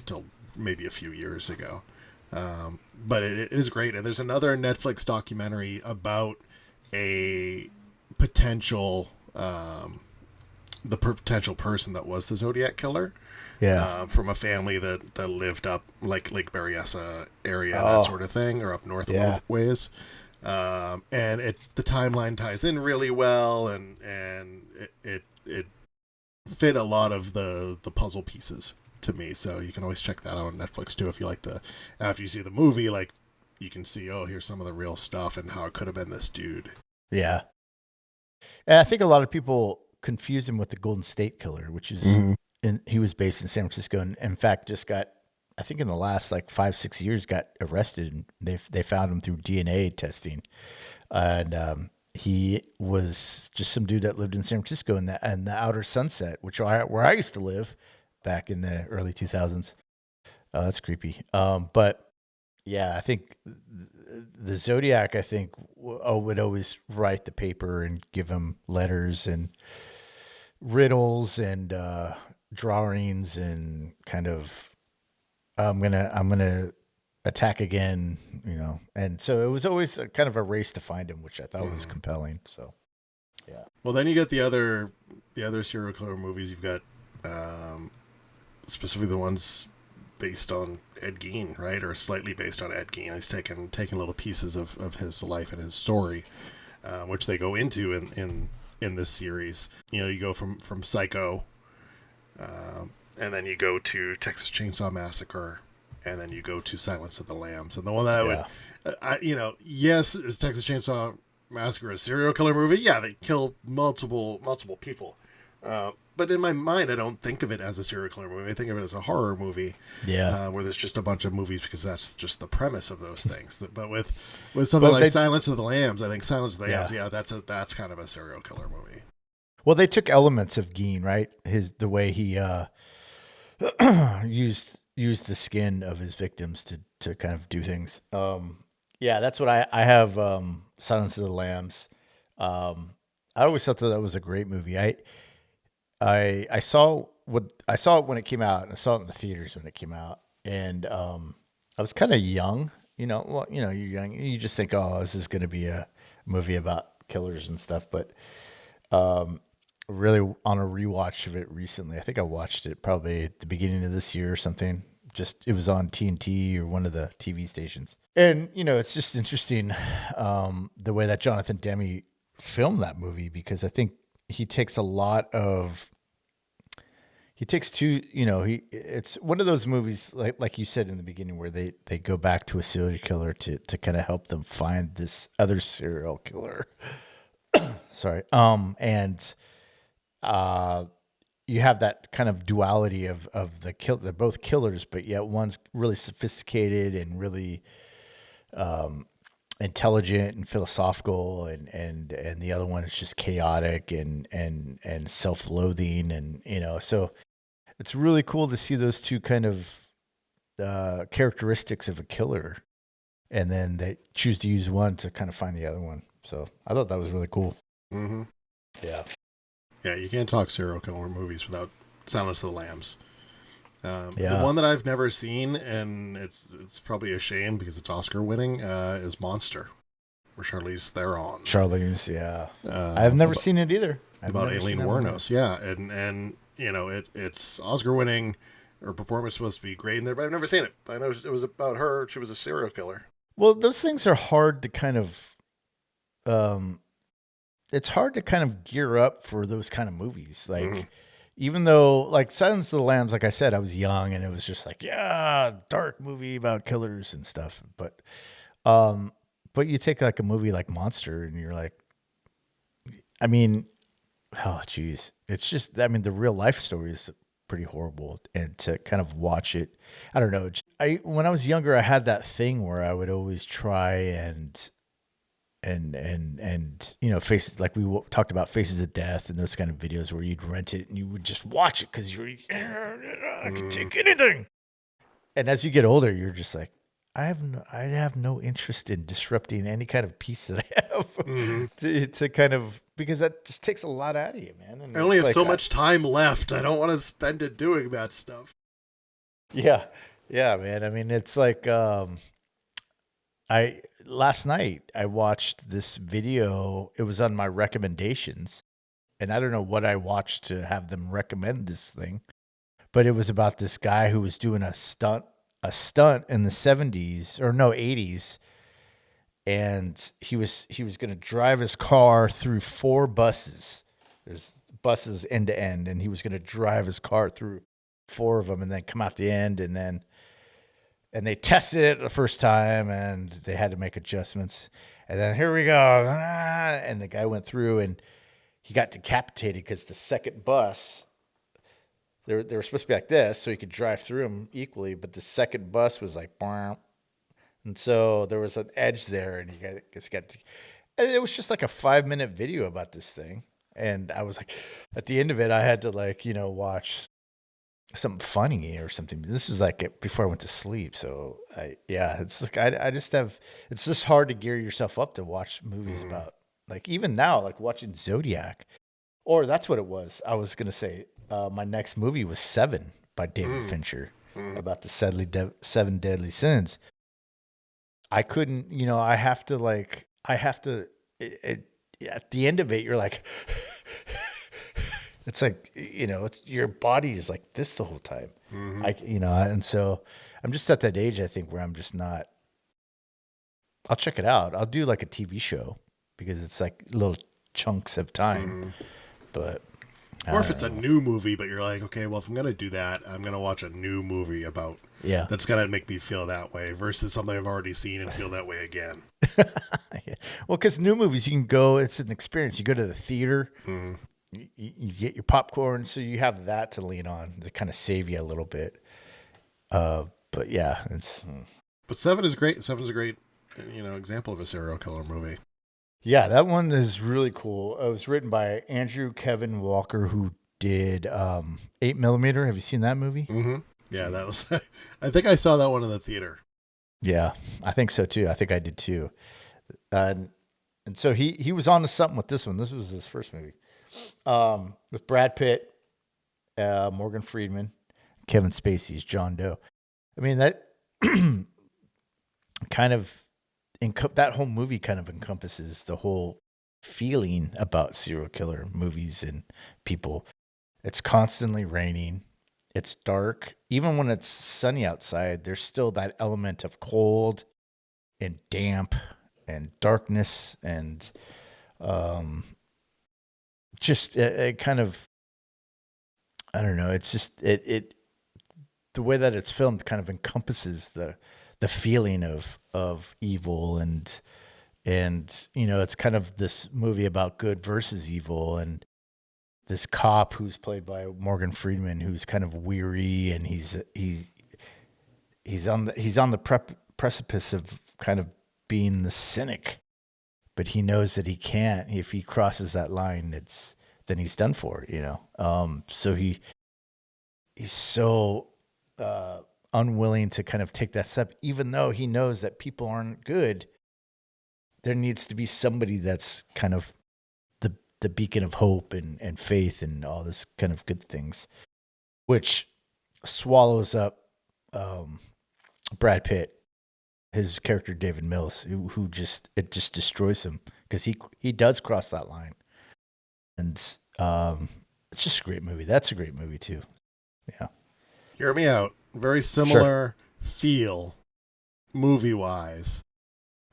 maybe a few years ago. But it is great. And there's another Netflix documentary about a potential, the potential person that was the Zodiac Killer. Yeah. From a family that lived up like Lake Berryessa area, that sort of thing, or up north a little ways. And the timeline ties in really well, and it fit a lot of the puzzle pieces to me. So you can always check that out on Netflix too if you like after you see the movie, like you can see, oh, here's some of the real stuff and how it could have been this dude. Yeah. And I think a lot of people confuse him with the Golden State Killer, which is he was based in San Francisco, and in fact just got, I think in the last like 5-6 years, got arrested, and they found him through DNA testing, and he was just some dude that lived in San Francisco in the Outer Sunset, where I used to live back in the early 2000s. Oh, that's creepy. But yeah, I think the Zodiac, I think, would always write the paper and give him letters and riddles and drawings and kind of, I'm gonna attack again, and so it was always kind of a race to find him, which I thought was compelling. So, yeah. Well, then you get the other serial killer movies. You've got specifically the ones based on Ed Gein, right, or slightly based on Ed Gein. He's taken little pieces of his life and his story, which they go into in this series. You go from Psycho. And then you go to Texas Chainsaw Massacre, and then you go to Silence of the Lambs. And the one that yes, is Texas Chainsaw Massacre a serial killer movie? Yeah, they kill multiple people. But in my mind, I don't think of it as a serial killer movie. I think of it as a horror movie. Yeah. Where there's just a bunch of movies because that's just the premise of those things. But with something like Silence of the Lambs, I think Silence of the Lambs, that's kind of a serial killer movie. Well, they took elements of Gein, right? The way he used the skin of his victims to kind of do things. Yeah, that's what I have. Silence of the Lambs. I always thought that was a great movie. I saw it when it came out, and I saw it in the theaters when it came out, and I was kind of young. You're young, you just think, oh, this is going to be a movie about killers and stuff, but really on a rewatch of it recently. I think I watched it probably at the beginning of this year or something. It was on TNT or one of the TV stations. And, it's just interesting the way that Jonathan Demme filmed that movie, because I think he takes a lot of he takes two, it's one of those movies like you said in the beginning where they go back to a serial killer to kind of help them find this other serial killer. Sorry. And you have that kind of duality of they're both killers, but yet one's really sophisticated and really intelligent and philosophical, and the other one is just chaotic and self-loathing, and so it's really cool to see those two kind of characteristics of a killer, and then they choose to use one to kind of find the other one. So I thought that was really cool. Mm-hmm. Yeah. Yeah, you can't talk serial killer movies without Silence of the Lambs. Yeah. The one that I've never seen, and it's probably a shame because it's Oscar winning, is Monster, where Charlize Theron. Charlize, yeah. I've never seen it either. About Aileen Wuornos, yeah, and it's Oscar winning. Her performance was supposed to be great in there, but I've never seen it. I know it was about her. She was a serial killer. Well, those things are hard to kind of, it's hard to kind of gear up for those kind of movies. Like, even though, like, Silence of the Lambs, like I said, I was young and it was just like, yeah, dark movie about killers and stuff. But you take like a movie like Monster and you're like, I mean, oh, geez. It's just, I mean, the real life story is pretty horrible. And to kind of watch it, I don't know. When I was younger, I had that thing where I would always try and faces, like we talked about Faces of Death and those kind of videos where you'd rent it and you would just watch it because I can take anything. And as you get older, you're just like, I have no interest in disrupting any kind of peace that I have to kind of, because that just takes a lot out of you, man. And I only have so much time left. I don't want to spend it doing that stuff. Yeah. Yeah, man. I mean, it's like, last night I watched this video. It was on my recommendations, and I don't know what I watched to have them recommend this thing, but it was about this guy who was doing a stunt in the 70s or no 80s, and he was going to drive his car through 4 buses. There's buses end to end, and he was going to drive his car through 4 of them and then come out the end, and they tested it the first time and they had to make adjustments. And then here we go. And the guy went through and he got decapitated because the second bus, they were supposed to be like this so he could drive through them equally. But the second bus was like, and so there was an edge there, and and it was just like a 5-minute video about this thing. And I was like, at the end of it, I had to watch something funny or something. This was like before I went to sleep. So it's like, it's just hard to gear yourself up to watch movies about, like, even now, like watching Zodiac, or that's what it was. I was going to say, my next movie was Seven by David Fincher, about the 7 deadly sins. I couldn't, at the end of it, you're like, it's like, your body is like this the whole time. And so I'm just at that age, I think, where I'm just not, I'll check it out. I'll do like a TV show because it's like little chunks of time, but. Or if it's a new movie, but you're like, okay, well, if I'm going to do that, I'm going to watch a new movie about, that's going to make me feel that way versus something I've already seen and feel that way again. Yeah. Well, because new movies, you can go, it's an experience. You go to the theater, you get your popcorn, so you have that to lean on to kind of save you a little bit. But yeah, But Seven is great. Seven's a great, example of a serial killer movie. Yeah, that one is really cool. It was written by Andrew Kevin Walker, who did 8mm. Have you seen that movie? Mm-hmm. Yeah, that was. I think I saw that one in the theater. Yeah, I think so too. I think I did too. And so he was on to something with this one. This was his first movie, with Brad Pitt, Morgan Freeman, Kevin Spacey's John Doe. I mean, that kind of. That whole movie kind of encompasses the whole feeling about serial killer movies and people. It's constantly raining. It's dark. Even when it's sunny outside, there's still that element of cold and damp and darkness and just a kind of, I don't know. It's just the way that it's filmed kind of encompasses the feeling of evil and it's kind of this movie about good versus evil, and this cop who's played by Morgan Freeman, who's kind of weary, and he's on the precipice of kind of being the cynic, but he knows that he can't. If he crosses that line, then he's done for, So he's so unwilling to kind of take that step, even though he knows that people aren't good. There needs to be somebody that's kind of the beacon of hope and faith and all this kind of good things, which swallows up Brad Pitt, his character David Mills, who just destroys him because he does cross that line, and it's just a great movie. That's a great movie too. Yeah. Hear me out. Very similar feel, movie-wise,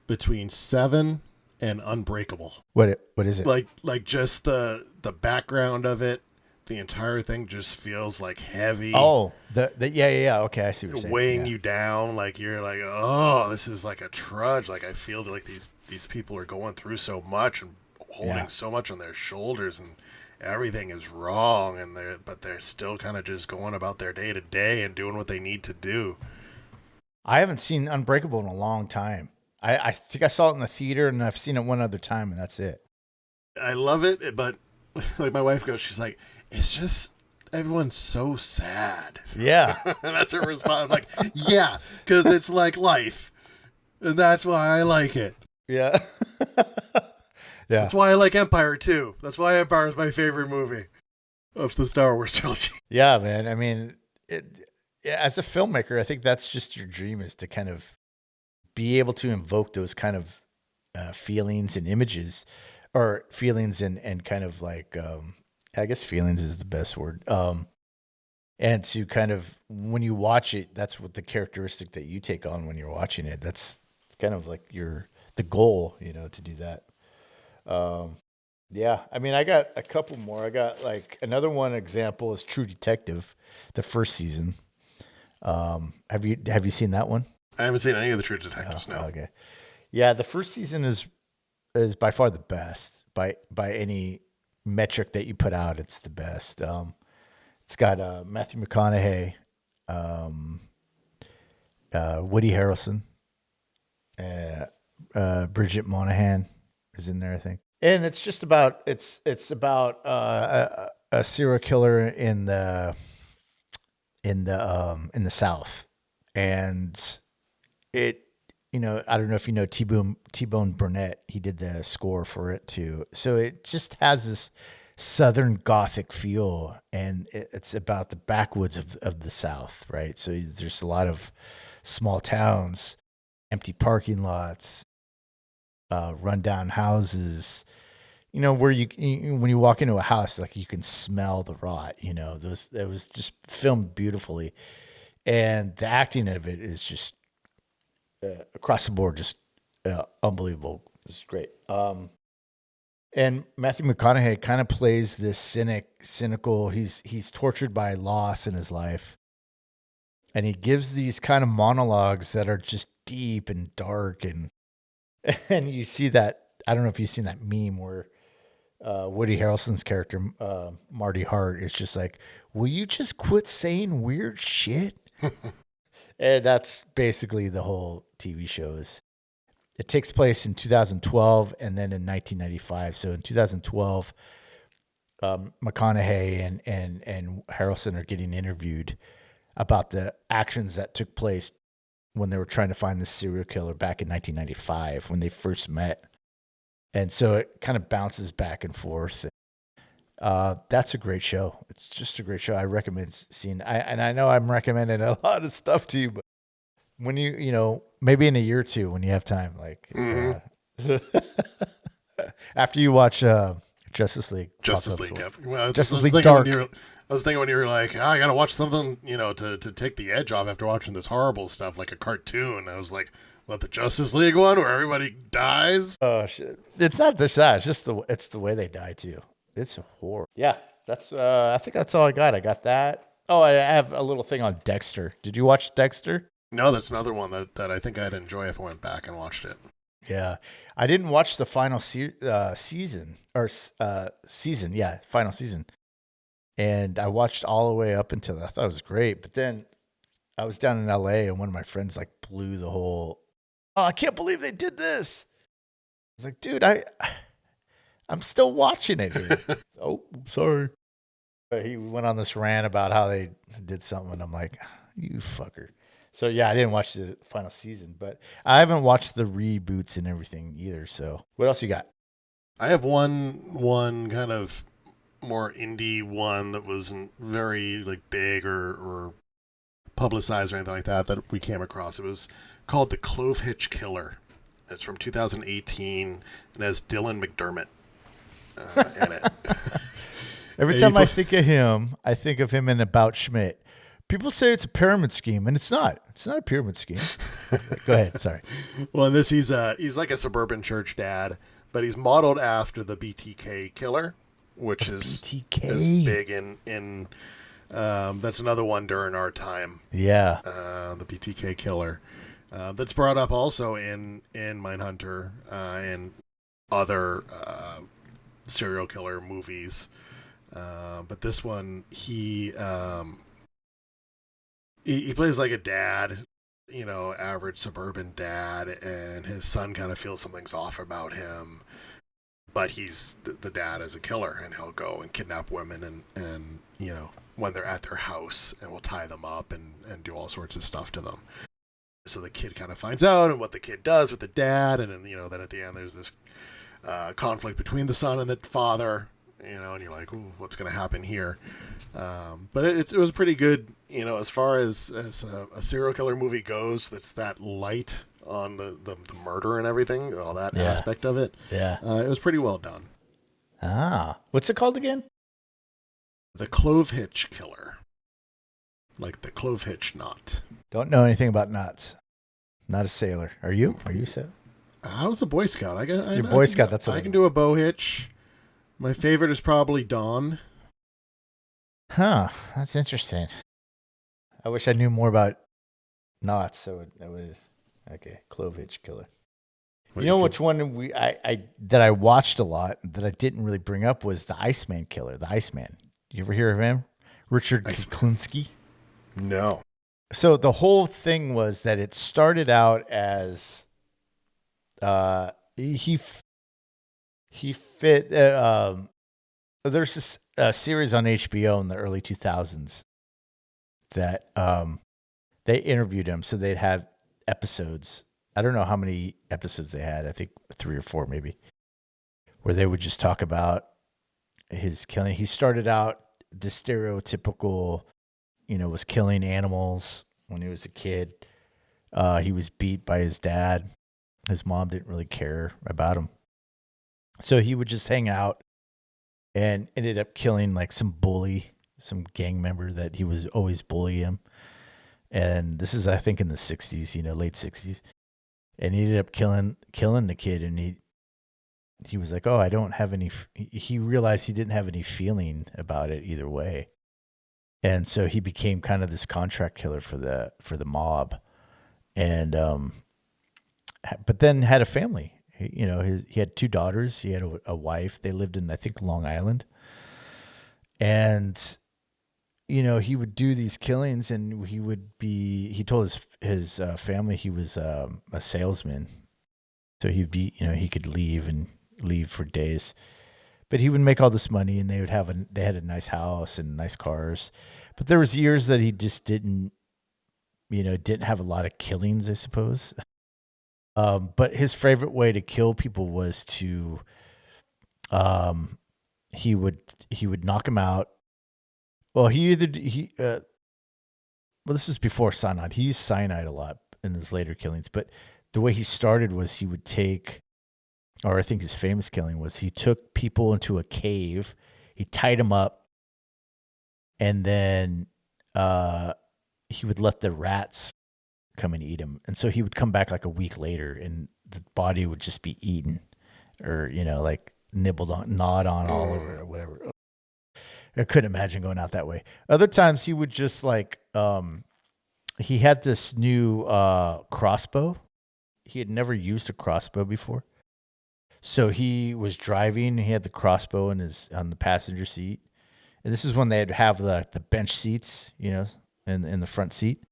between Seven and Unbreakable. What is it? Like just the background of it, the entire thing just feels like heavy. Oh, yeah. Okay, I see what you're saying. Weighing you down, like you're like, oh, this is like a trudge. Like I feel like these people are going through so much and holding so much on their shoulders, and everything is wrong, but they're still kind of just going about their day to day and doing what they need to do. I haven't seen Unbreakable in a long time. I think I saw it in the theater, and I've seen it one other time, and that's it. I love it, but like my wife goes, she's like, it's just everyone's so sad. Yeah. And that's her response. I'm like, yeah, because it's like life, and that's why I like it. Yeah. Yeah. That's why I like Empire too. That's why Empire is my favorite movie of the Star Wars trilogy. Yeah, man. I mean, as a filmmaker, I think that's just your dream, is to kind of be able to invoke those kind of feelings and images, or feelings and kind of like, I guess feelings is the best word. And to kind of, when you watch it, that's what the characteristic that you take on when you're watching it. That's kind of like the goal, to do that. Yeah, I mean, I got a couple more. I got like another one example is True Detective, the first season. Have you seen that one? I haven't seen any of the True Detectives. No. Okay. Yeah, the first season is by far the best by any metric that you put out. It's the best. It's got Matthew McConaughey, Woody Harrelson, Bridget Moynahan is in there, I think. And it's just about it's about a serial killer in the South, and it, I don't know if you know T-Bone Burnett. He did the score for it too. So it just has this Southern Gothic feel, and it's about the backwoods of the South, right? So there's a lot of small towns, empty parking lots, rundown houses, where when you walk into a house, like you can smell the rot, it was just filmed beautifully. And the acting of it is just across the board, just unbelievable. It's great. And Matthew McConaughey kind of plays this cynical. He's tortured by loss in his life, and he gives these kind of monologues that are just deep and dark, and you see that. I don't know if you've seen that meme where Woody Harrelson's character Marty Hart is just like, "Will you just quit saying weird shit?" And that's basically the whole TV show. It takes place in 2012 and then in 1995. So in 2012, McConaughey and Harrelson are getting interviewed about the actions that took place when they were trying to find the serial killer back in 1995 when they first met. And so it kind of bounces back and forth. That's a great show. It's just a great show. I recommend seeing. And I know I'm recommending a lot of stuff to you, but when maybe in a year or two when you have time, like after you watch Justice League. Well, Justice League Dark. I was thinking when you were like, I gotta watch something, to take the edge off after watching this horrible stuff like a cartoon. I was like, what, the Justice League one where everybody dies? Oh shit! It's not that. It's just the way they die too. It's horrible. Yeah. That's I think that's all I got. I got that. Oh, I have a little thing on Dexter. Did you watch Dexter? No, that's another one that I think I'd enjoy if I went back and watched it. Yeah, I didn't watch the final season or season. Yeah, final season, and I watched all the way up until I thought it was great. But then I was down in L.A. and one of my friends like blew the whole. Oh, I can't believe they did this. I was like, dude, I'm still watching it here. Oh, sorry. But he went on this rant about how they did something, and I'm like, you fucker. So yeah, I didn't watch the final season, but I haven't watched the reboots and everything either. So what else you got? I have one kind of more indie one that wasn't very like big or publicized or anything like that we came across. It was called The Clove Hitch Killer. It's from 2018 and has Dylan McDermott in it. Every time I think of him, I think of him in About Schmidt. People say it's a pyramid scheme, and it's not. It's not a pyramid scheme. Go ahead. Sorry. Well, in this, he's like a suburban church dad, but he's modeled after the BTK killer, which is big in that's another one during our time. Yeah. The BTK killer. That's brought up also in Mindhunter and other serial killer movies. But this one, he plays like a dad, average suburban dad, and his son kind of feels something's off about him. But he's the dad is a killer, and he'll go and kidnap women and when they're at their house, and will tie them up and do all sorts of stuff to them. So the kid kind of finds out, and what the kid does with the dad, and then then at the end there's this conflict between the son and the father, and you're like, ooh, what's going to happen here? But it was pretty good, as far as a serial killer movie goes. That's that light on the murder and everything, all that aspect of it. Yeah, it was pretty well done. Ah, what's it called again? The Clove Hitch Killer, like the clove hitch knot. Don't know anything about knots. Not a sailor. Are you? Are you a sailor? I was a Boy Scout. You're Boy Scout. That's what I can do a bow hitch. My favorite is probably Dawn. Huh. That's interesting. I wish I knew more about knots. So I would. Okay, Clove Hitch Killer. You know which one that I watched a lot that I didn't really bring up was the Iceman Killer. The Iceman. You ever hear of him? Richard Kuklinski? No. So the whole thing was that it started out as he fit. There's this series on HBO in the early 2000s that they interviewed him. So they'd have episodes. I don't know how many episodes they had. I think 3 or 4 maybe, where they would just talk about his killing. He started out the stereotypical, was killing animals when he was a kid. He was beat by his dad. His mom didn't really care about him. So he would just hang out and ended up killing like some bully, some gang member that he was always bullying him. And this is, I think, in the 60s, late 60s. And he ended up killing the kid. And he was like, oh, I don't have any. He realized he didn't have any feeling about it either way. And so he became kind of this contract killer for the mob. And, but then had a family. He had 2 daughters. He had a wife. They lived in, I think, Long Island. And, he would do these killings, and he told his family he was a salesman. So he'd be, he could leave for days, but he would make all this money, and they had a nice house and nice cars. But there was years that he just didn't have a lot of killings, I suppose. But his favorite way to kill people was to, he would knock them out. Well, this is before cyanide. He used cyanide a lot in his later killings, but the way he started was he would take, or I think his famous killing was he took people into a cave, he tied them up, and then he would let the rats come and eat him. And so he would come back like a week later, and the body would just be eaten, or like nibbled on, gnawed on all over, or whatever. I couldn't imagine going out that way. Other times he would just like, he had this new crossbow. He had never used a crossbow before. So he was driving. He had the crossbow on the passenger seat. And this is when they'd have the bench seats, in the front seat.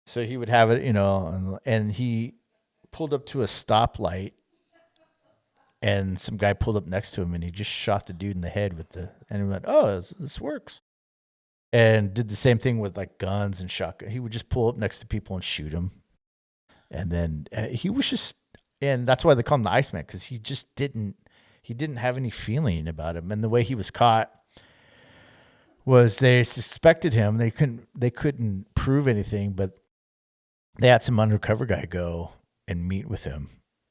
So he would have it, and he pulled up to a stoplight, and some guy pulled up next to him, and he just shot the dude in the head and he went, "Oh, this works." And did the same thing with like guns and shotgun. He would just pull up next to people and shoot them. And then he was just, and that's why they call him the Iceman, because he didn't have any feeling about him. And the way he was caught was they suspected him. They couldn't prove anything, but they had some undercover guy go and meet with him.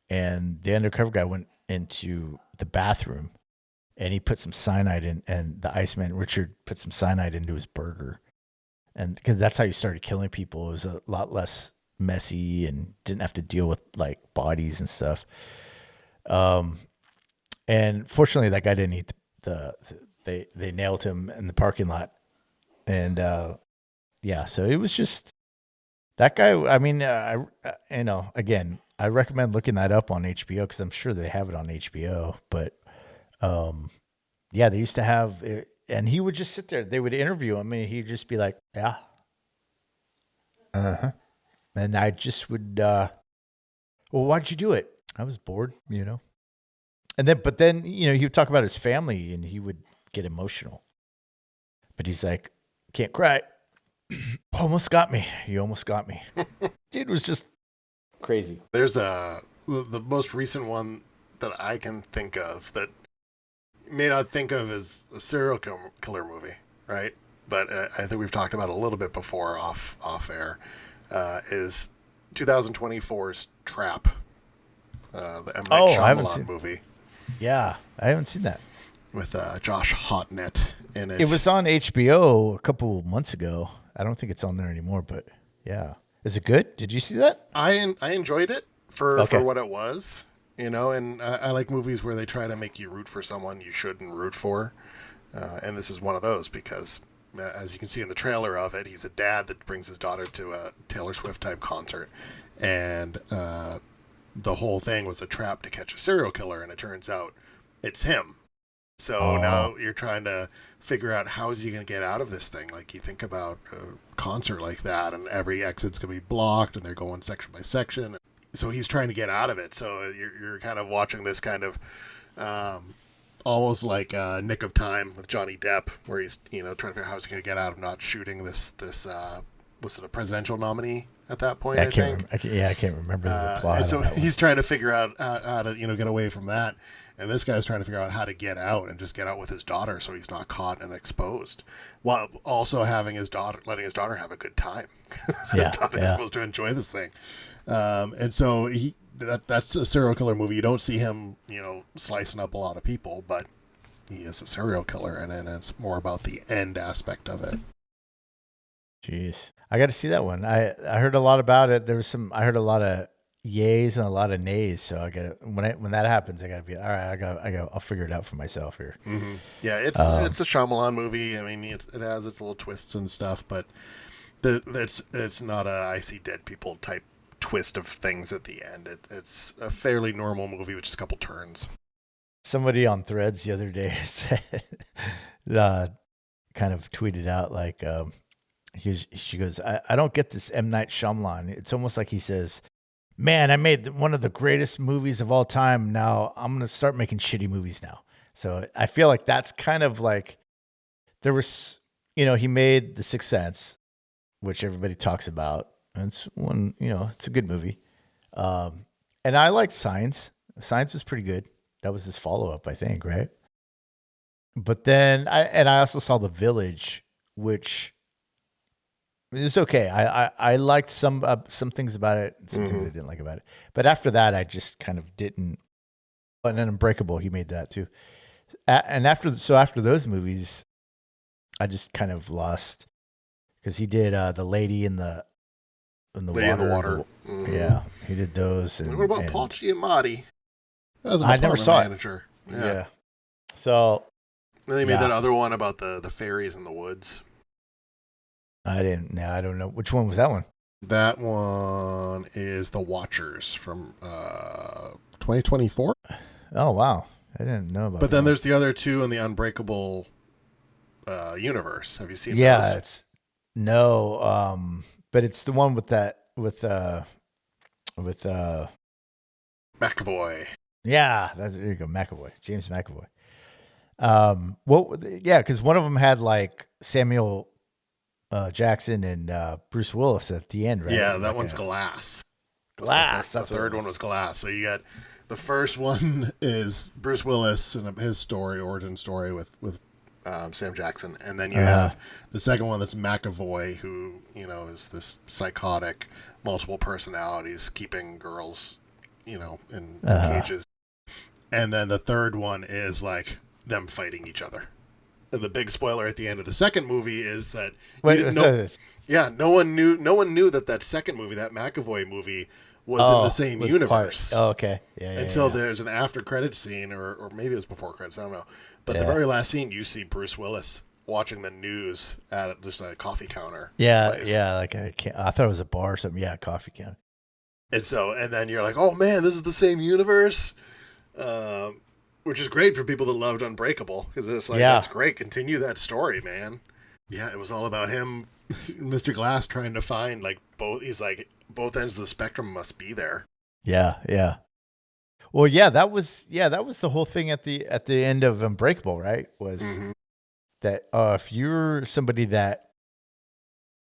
And the undercover guy went into the bathroom and he put some cyanide in, and the Iceman, Richard, put some cyanide into his burger. And because that's how you started killing people. It was a lot less messy and didn't have to deal with like bodies and stuff. And fortunately that guy didn't eat they nailed him in the parking lot. And, so it was just that guy. I mean, again, I recommend looking that up on HBO, cause I'm sure they have it on HBO, but, they used to have it, and he would just sit there. They would interview him and he'd just be like, yeah. Uh-huh. And I just would, well, why'd you do it? I was bored, And then, he would talk about his family and he would get emotional. But he's like, can't cry. Almost got me. You almost got me. Dude was just crazy. There's the most recent one that I can think of that you may not think of as a serial killer movie, right? But I think we've talked about it a little bit before off air. Is 2024's Trap, the M. Night Shyamalan movie. Yeah, I haven't seen that. With Josh Hartnett in it. It was on HBO a couple months ago. I don't think it's on there anymore, but yeah. Is it good? Did you see that? I enjoyed it for what it was, and I like movies where they try to make you root for someone you shouldn't root for. And this is one of those because, as you can see in the trailer of it, he's a dad that brings his daughter to a Taylor Swift type concert. And the whole thing was a trap to catch a serial killer, and it turns out it's him. So now you're trying to figure out how is he going to get out of this thing. Like you think about a concert like that, and every exit's going to be blocked, and they're going section by section. So he's trying to get out of it. So you're kind of watching this kind of almost like Nick of Time with Johnny Depp, where he's trying to figure out how he's going to get out of not shooting this was it a presidential nominee at that point? I think. I can't remember the plot. And so he's trying to figure out how to get away from that. And this guy's trying to figure out how to get out and just get out with his daughter so he's not caught and exposed, while also letting his daughter have a good time. His daughter's supposed to enjoy this thing. And so that's a serial killer movie. You don't see him, slicing up a lot of people, but he is a serial killer, and it's more about the end aspect of it. Jeez, I got to see that one. I heard a lot about it. I heard a lot of yays and a lot of nays. So I got when that happens, I got to be all right. I'll figure it out for myself here. Mm-hmm. Yeah, it's a Shyamalan movie. I mean, it has its little twists and stuff, but it's not a I see dead people type twist of things at the end. It's a fairly normal movie with just a couple turns. Somebody on Threads the other day said, kind of tweeted out like, she goes, I don't get this M. Night Shyamalan. It's almost like he says, man, I made one of the greatest movies of all time. Now I'm going to start making shitty movies now. So I feel like that's kind of like there was, he made The Sixth Sense, which everybody talks about. And it's one, it's a good movie. And I liked Signs. Signs was pretty good. That was his follow-up, I think, right? But then I also saw The Village, which it's okay. I liked some things about it, some things I didn't like about it. But after that, I just kind of didn't. And then Unbreakable, he made that too. And after those movies, I just kind of lost because he did The Lady in the Water. Mm-hmm. Yeah, he did those. And what about Paul Giamatti? I never saw manager. it. Yeah. So And they made Yeah. that other one about the fairies in the woods. I didn't. No, I don't know which one was that one. That one is The Watchers from 2024. Oh wow, I didn't know about. But that then one. there's the other two in the Unbreakable universe. Have you seen Yeah, those? it's no. But it's the one with that with McAvoy. yeah. There you go, McAvoy, James McAvoy. What? Yeah, because one of them had like Samuel Jackson and Bruce Willis at the end, right? Yeah, that Like one's Glass. Glass. The That's what it third one was Glass. So you got the first one is Bruce Willis and his story, origin story with Sam Jackson, and then you have the second one that's McAvoy, who is this psychotic, multiple personalities, keeping girls, in cages, and then the third one is like them fighting each other. And the big spoiler at the end of the second movie is that no one knew that second movie, that McAvoy movie, was in the same universe. Oh, okay. Yeah. Until there's an after credits scene, or maybe it was before credits, I don't know. But the very last scene, you see Bruce Willis watching the news at just a coffee counter. Yeah, place. yeah. Like I thought it was a bar or something. Yeah, coffee counter. And then you're like, oh man, this is the same universe. Which is great for people that loved Unbreakable, because it's like, that's great. Continue that story, man. Yeah, it was all about him, Mr. Glass, trying to find both. He's like, both ends of the spectrum must be there. Yeah. Well, that was the whole thing at the end of Unbreakable, right? Was that if you're somebody that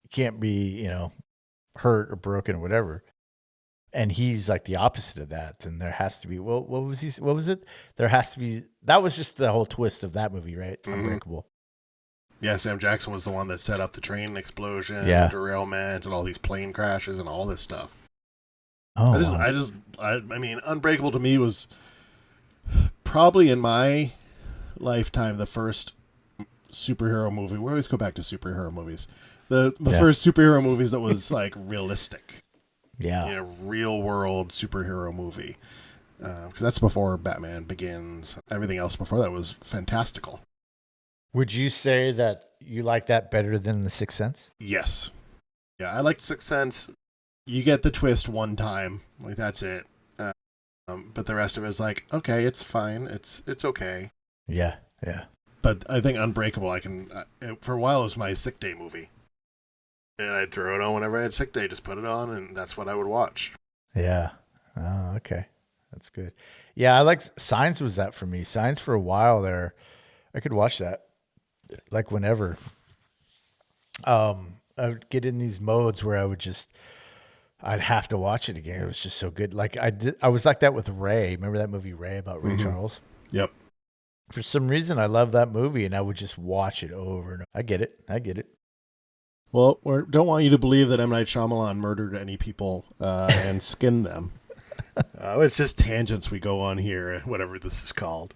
can't be, hurt or broken or whatever, and he's like the opposite of that, then there has to be, what was it? There has to be, that was just the whole twist of that movie, right? Unbreakable. Yeah, Sam Jackson was the one that set up the train explosion, derailment, and all these plane crashes and all this stuff. Oh, I mean, Unbreakable to me was probably in my lifetime the first superhero movie. We always go back to superhero movies. The first superhero movies that was like realistic. Yeah. Real world superhero movie. Because that's before Batman Begins. Everything else before that was fantastical. Would you say that you like that better than The Sixth Sense? Yes. Yeah, I liked Sixth Sense. You get the twist one time. Like, that's it. But the rest of it is like, okay, it's fine. It's okay. Yeah. But I think Unbreakable, for a while, it was my sick day movie. And I'd throw it on whenever I had sick day, just put it on, and that's what I would watch. Yeah. Oh, okay. That's good. Yeah, I like Signs was that for me. Signs for a while there. I could watch that like whenever. I would get in these modes where I'd have to watch it again. It was just so good. Like I was like that with Ray. Remember that movie Ray about Ray Charles? Yep. For some reason, I love that movie, and I would just watch it over and over. I get it. Well, we don't want you to believe that M. Night Shyamalan murdered any people and skinned them. It's just tangents we go on here, whatever this is called.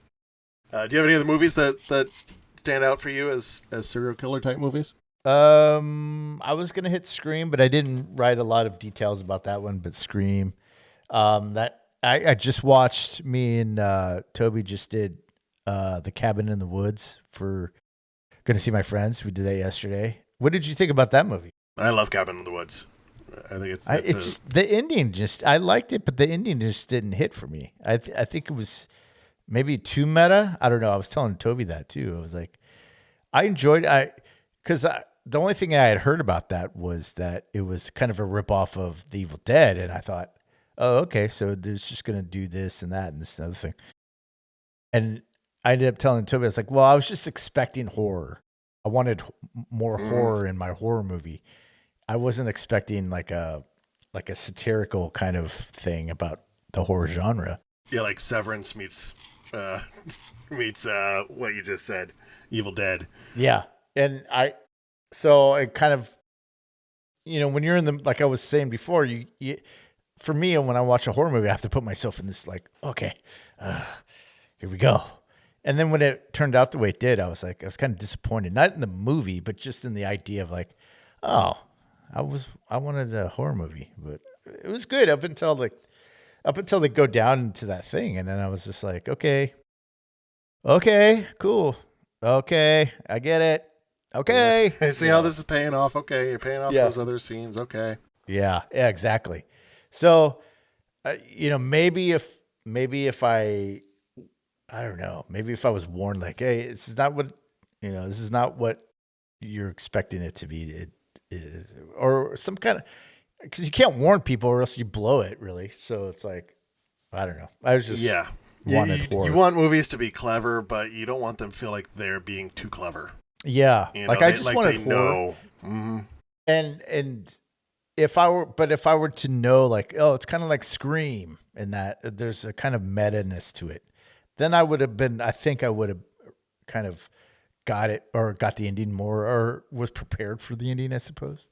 Do you have any other movies that stand out for you as serial killer type movies? I was gonna hit Scream, but I didn't write a lot of details about that one. But Scream, that I just watched. Me and Toby just did The Cabin in the Woods for gonna see my friends. We did that yesterday. What did you think about that movie? I love Cabin in the Woods. I think just the ending. I liked it, but the ending just didn't hit for me. I think it was maybe too meta. I don't know. I was telling Toby that too. I was like, I enjoyed because the only thing I had heard about that was that it was kind of a ripoff of The Evil Dead, and I thought, oh, okay, so there's just gonna do this and that and this and other thing. And I ended up telling Toby, I was like, well, I was just expecting horror. I wanted more horror in my horror movie. I wasn't expecting like a satirical kind of thing about the horror genre. Yeah, like Severance meets what you just said, Evil Dead. Yeah, and so it kind of, when you're in the, like I was saying before, you for me, when I watch a horror movie, I have to put myself in this like, okay, here we go. And then when it turned out the way it did, I was kind of disappointed, not in the movie, but just in the idea of like, oh, I wanted a horror movie, but it was good up until they go down into that thing. And then I was just like, okay, cool. Okay, I get it. Okay. I see how this is paying off. Okay, you're paying off Yeah. those other scenes. Okay. Yeah, exactly. So, maybe if I don't know, maybe if I was warned, like, hey, this is not what you're expecting it to be, it is, or some kind of, because you can't warn people or else you blow it, really. So it's like, I don't know. I was just wanted horror. You want movies to be clever, but you don't want them to feel like they're being too clever. Yeah, Like I just wanted horror. Know. Mm-hmm. And if I were to know, like, oh, it's kind of like Scream, and that there's a kind of meta-ness to it, then I think I would have kind of got it, or got the ending more, or was prepared for the ending, I suppose.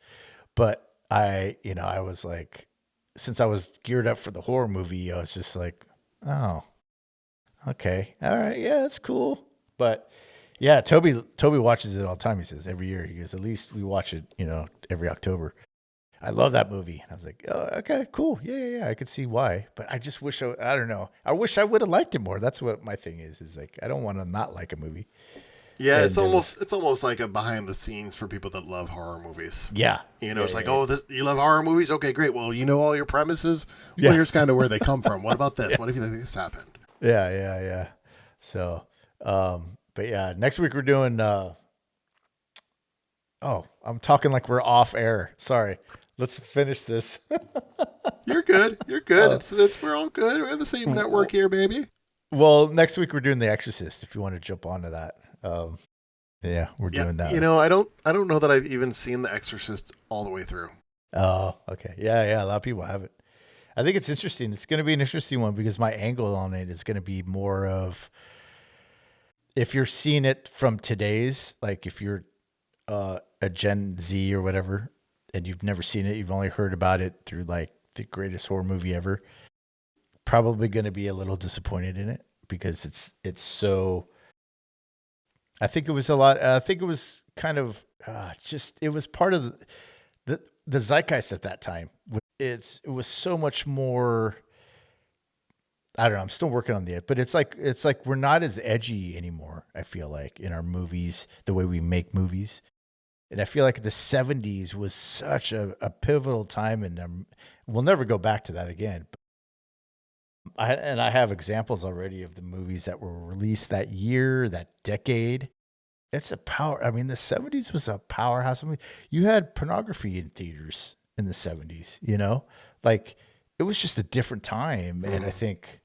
But I was like, since I was geared up for the horror movie, I was just like, oh, okay, all right, yeah, that's cool. But yeah, Toby watches it all the time. He says every year, he goes, at least we watch it, every October. I love that movie. And I was like, oh, okay, cool. Yeah. I could see why. But I just wish, I don't know. I wish I would have liked it more. That's what my thing is like, I don't want to not like a movie. Yeah, and it's almost like a behind the scenes for people that love horror movies. Yeah. It's like, oh, you love horror movies? Okay, great. Well, you know all your premises? Well, here's kind of where they come from. What about this? What if you think this happened? Yeah. So, but yeah, next week we're doing, I'm talking like we're off air. Sorry. Let's finish this. You're good. We're all good. We're in the same network here, baby. Well, next week we're doing The Exorcist. If you want to jump onto that, we're doing that. I don't know that I've even seen The Exorcist all the way through. Oh, okay. Yeah. A lot of people haven't. I think it's interesting. It's going to be an interesting one because my angle on it is going to be more of, if you're seeing it from today's, like if you're a Gen Z or whatever, and you've never seen it, you've only heard about it through like the greatest horror movie ever, probably going to be a little disappointed in it because it's so, I think it was kind of it was part of the zeitgeist at that time. It was so much more, I don't know, I'm still working on but it's like we're not as edgy anymore, I feel like, in our movies, the way we make movies. And I feel like the 70s was such a pivotal time, and we'll never go back to that again. I have examples already of the movies that were released that year, that decade. It's a power. I mean, the 70s was a powerhouse. I mean, you had pornography in theaters in the 70s, like it was just a different time. And I think,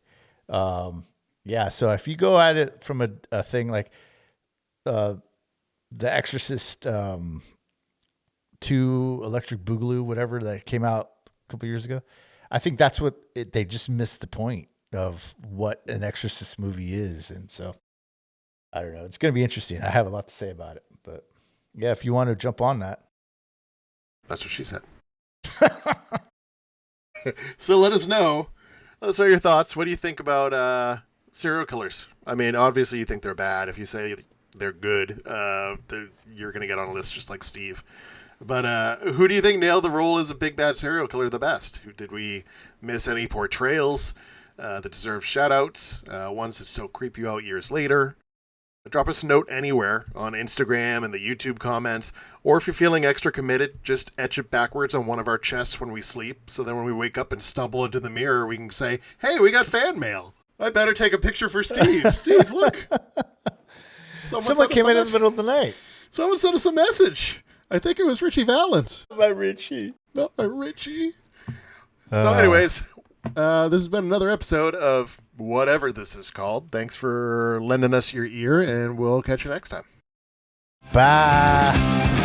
so if you go at it from a thing like, The Exorcist 2, Electric Boogaloo, whatever, that came out a couple years ago, I think that's they just missed the point of what an Exorcist movie is. And so, I don't know. It's going to be interesting. I have a lot to say about it. But yeah, if you want to jump on that. That's what she said. So let us know. Let us know your thoughts. What do you think about serial killers? I mean, obviously you think they're bad. If you say they're good, you're going to get on a list just like Steve. But who do you think nailed the role as a big bad serial killer the best? Did we miss any portrayals that deserve shout-outs? Ones that still creep you out years later? Drop us a note anywhere on Instagram and the YouTube comments. Or if you're feeling extra committed, just etch it backwards on one of our chests when we sleep. So then when we wake up and stumble into the mirror, we can say, hey, we got fan mail. I better take a picture for Steve. Steve, look. Someone came in the middle of the night. Someone sent us a message. I think it was Richie Valens. My Richie. Not my Richie. So anyways, this has been another episode of whatever this is called. Thanks for lending us your ear, and we'll catch you next time. Bye.